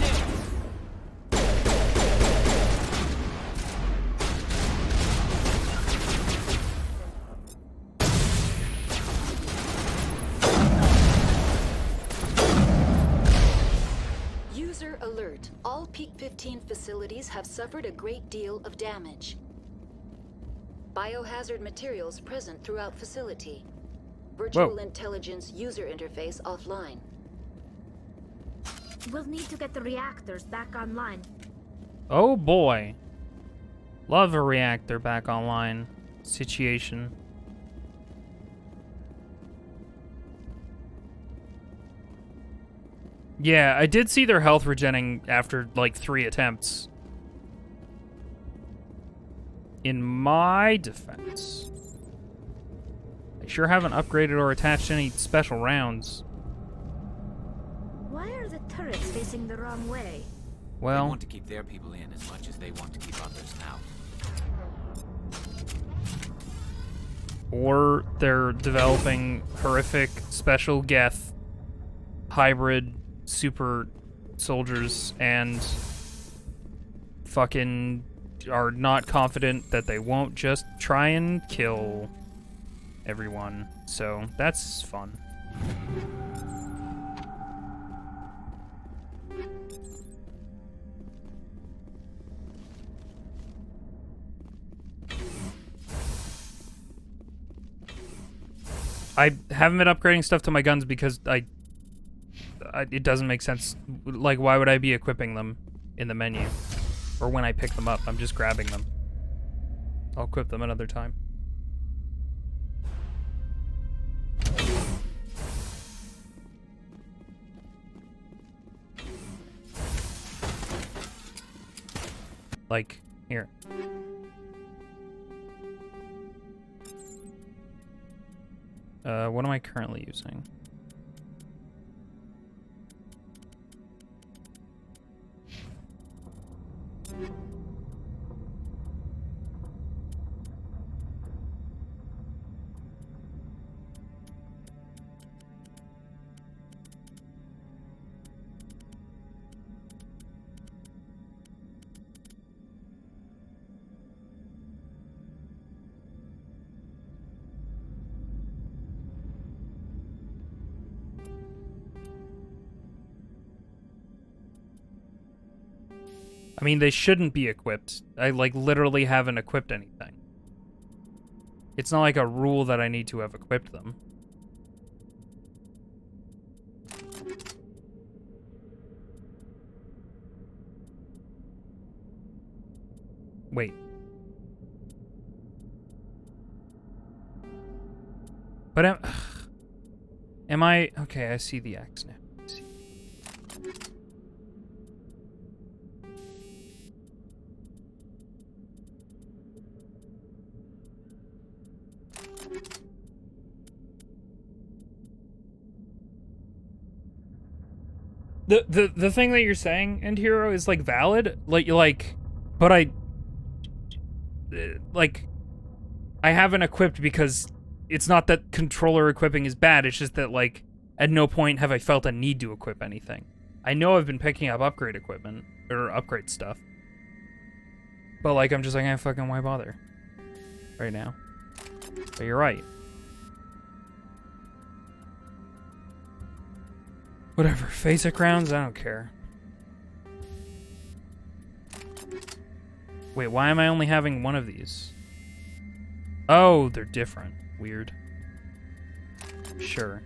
new. User alert. All Peak 15 facilities have suffered a great deal of damage. Biohazard materials present throughout facility. Virtual intelligence user interface offline. We'll need to get the reactors back online. Oh boy. Love a reactor back online situation. Yeah, I did see their health regenning after like 3 attempts. In my defense. sure haven't upgraded or attached any special rounds. Why are the turrets facing the wrong way? Well, they want to keep their people in as much as they want to keep others out. Or they're developing horrific special Geth hybrid super soldiers and fucking are not confident that they won't just try and kill everyone. So that's fun. I haven't been upgrading stuff to my guns because it doesn't make sense. Like, why would I be equipping them in the menu? Or when I pick them up, I'm just grabbing them. I'll equip them another time. Like, here. What am I currently using? I mean, they shouldn't be equipped. I, like, literally haven't equipped anything. It's not like a rule that I need to have equipped them. Wait. But am I... Okay, I see the X now. The thing that you're saying, End Hero, is like valid. But I haven't equipped because it's not that controller equipping is bad. It's just that, like, at no point have I felt a need to equip anything. I know I've been picking up upgrade equipment or upgrade stuff, but like I'm just like, fucking why bother right now? But you're right. Whatever, phasic rounds, I don't care. Wait, why am I only having one of these? Oh, they're different. Weird. Sure.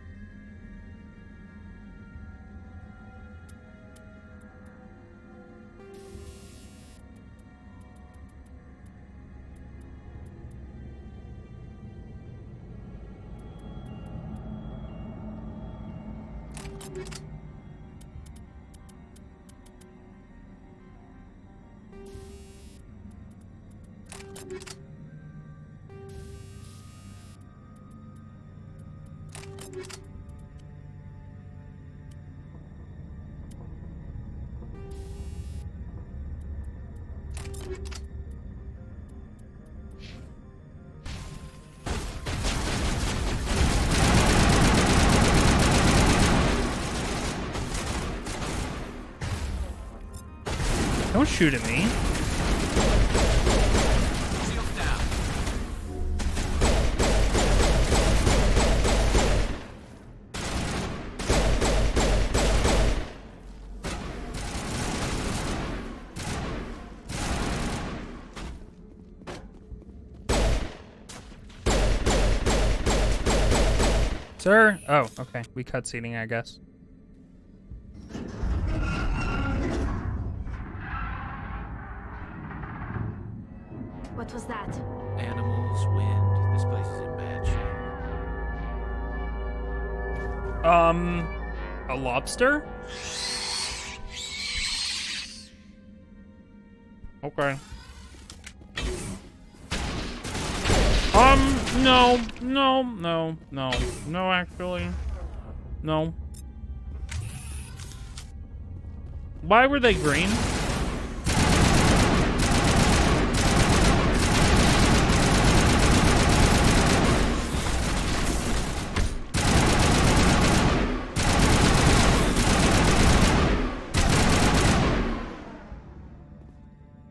Don't shoot at me. Sir? Oh, okay. We cutscening, I guess. What was that? Animals, wind. This place is in bad shape. A lobster? Okay. No, actually. No. Why were they green?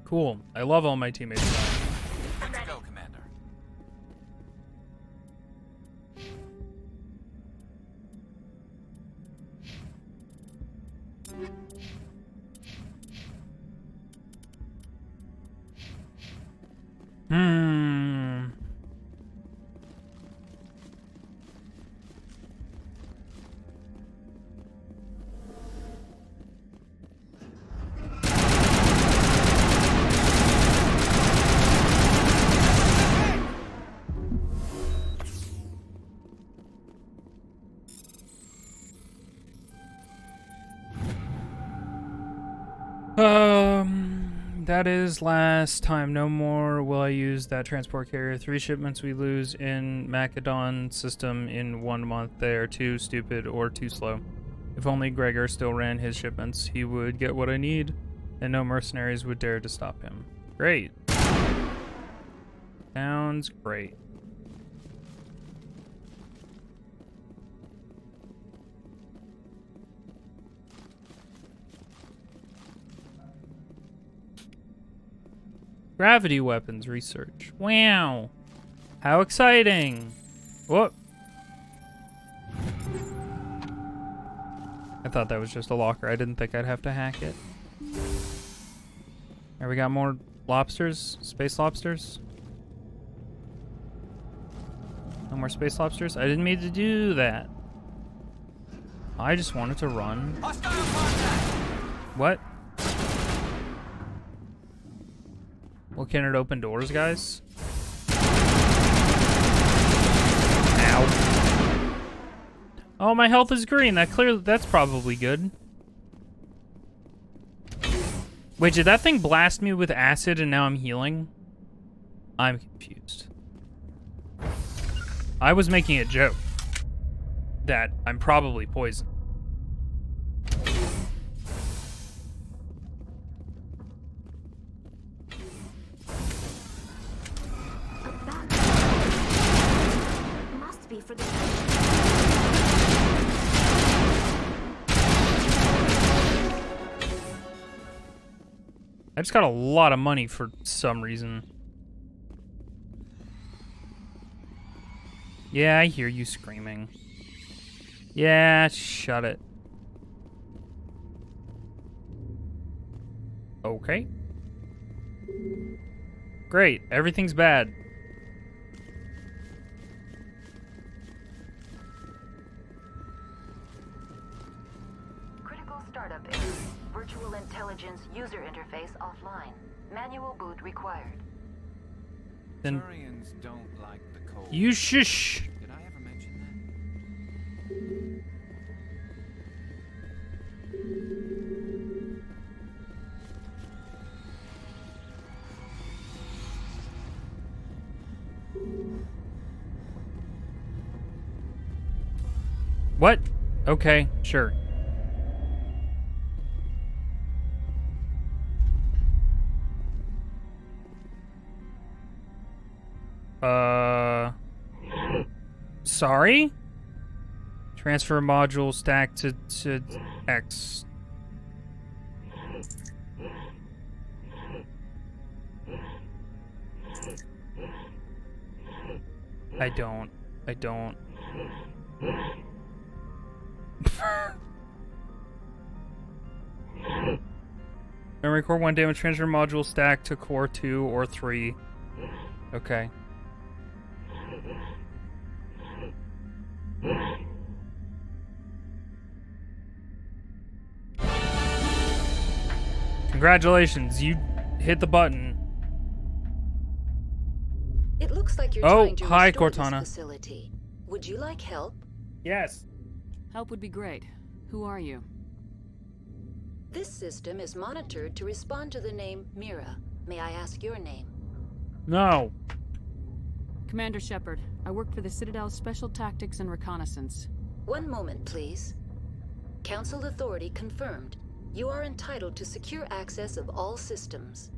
Cool. I love all my teammates. Let's go, Commander. That is last time. No more will I use that transport carrier. 3 shipments we lose in Macedon system in 1 month. They are too stupid or too slow. If only Gregor still ran his shipments, he would get what I need, and no mercenaries would dare to stop him. Great. Sounds great. Gravity weapons research. Wow. How exciting. Whoop. I thought that was just a locker. I didn't think I'd have to hack it. Here we got more lobsters. Space lobsters. No more space lobsters? I didn't mean to do that. I just wanted to run. What? Well, can it open doors, guys? Ow. Oh, my health is green. That's probably good. Wait, did that thing blast me with acid and now I'm healing? I'm confused. I was making a joke that I'm probably poisoned. For the I just got a lot of money for some reason. Yeah, I hear you screaming. Yeah, shut it. Okay. Great, everything's bad. Startup error. Virtual intelligence user interface offline. Manual boot required. Then Turians don't like the cold. You shush. Did I ever mention that? What? Okay, sure. Sorry? Transfer module stack to X. I don't. Memory core 1 damage transfer module stack to core 2 or 3. Okay. Congratulations, you hit the button. It looks like you're trying to restore this facility. Would you like help? Yes. Help would be great. Who are you? This system is monitored to respond to the name Mira. May I ask your name? No. Commander Shepard, I work for the Citadel's Special Tactics and Reconnaissance. One moment, please. Council authority confirmed. You are entitled to secure access of all systems.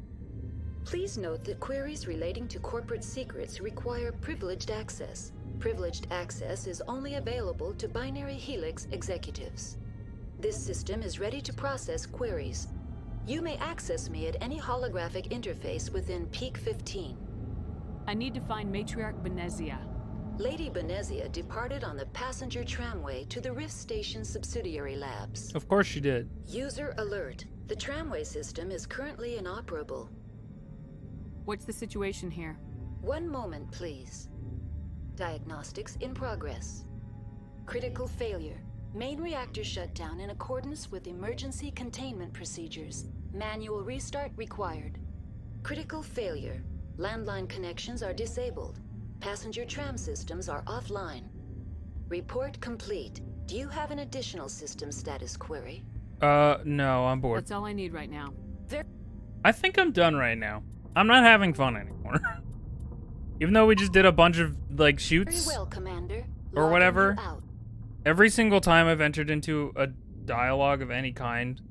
Please note that queries relating to corporate secrets require privileged access. Privileged access is only available to Binary Helix executives. This system is ready to process queries. You may access me at any holographic interface within Peak 15. I need to find Matriarch Benezia. Lady Benezia departed on the passenger tramway to the Rift Station subsidiary labs. Of course she did. User alert. The tramway system is currently inoperable. What's the situation here? One moment, please. Diagnostics in progress. Critical failure. Main reactor shut down in accordance with emergency containment procedures. Manual restart required. Critical failure. Landline connections are disabled. Passenger tram systems are offline. Report complete. Do you have an additional system status query? No, I'm bored. That's all I need right now. I think I'm done right now. I'm not having fun anymore. Even though we just did a bunch of, like, shoots. Very well, Commander. Or whatever. Logging you out. Every single time I've entered into a dialogue of any kind,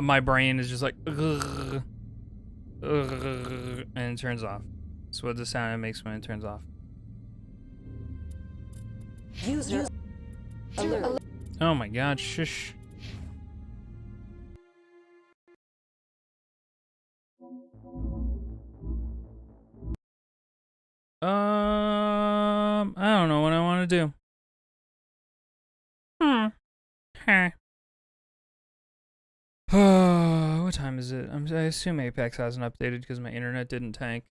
my brain is just like, ugh, ugh, and it turns off. That's what the sound it makes when it turns off. User alert. Oh my god, shush. I don't know what I want to do. What time is it? I assume Apex hasn't updated because my internet didn't tank.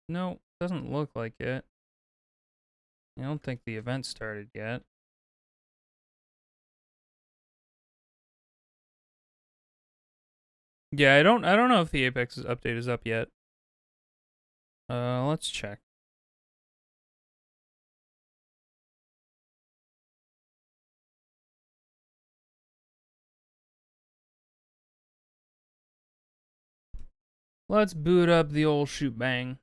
No, doesn't look like it. I don't think the event started yet. Yeah, I don't know if the Apex's update is up yet. Let's check. Let's boot up the old shoot bang.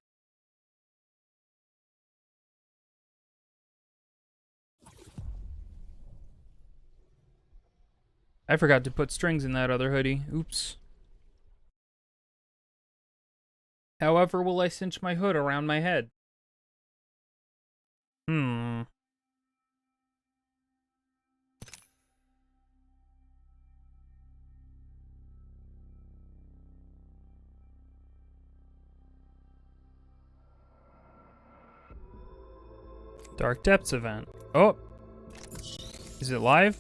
I forgot to put strings in that other hoodie. Oops. However, will I cinch my hood around my head? Dark Depths event. Oh! Is it live?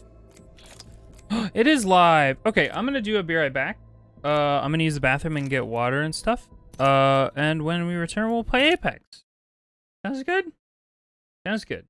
It is live! Okay, I'm gonna do a be right back. I'm gonna use the bathroom and get water and stuff. And when we return, we'll play Apex. Sounds good? Sounds good.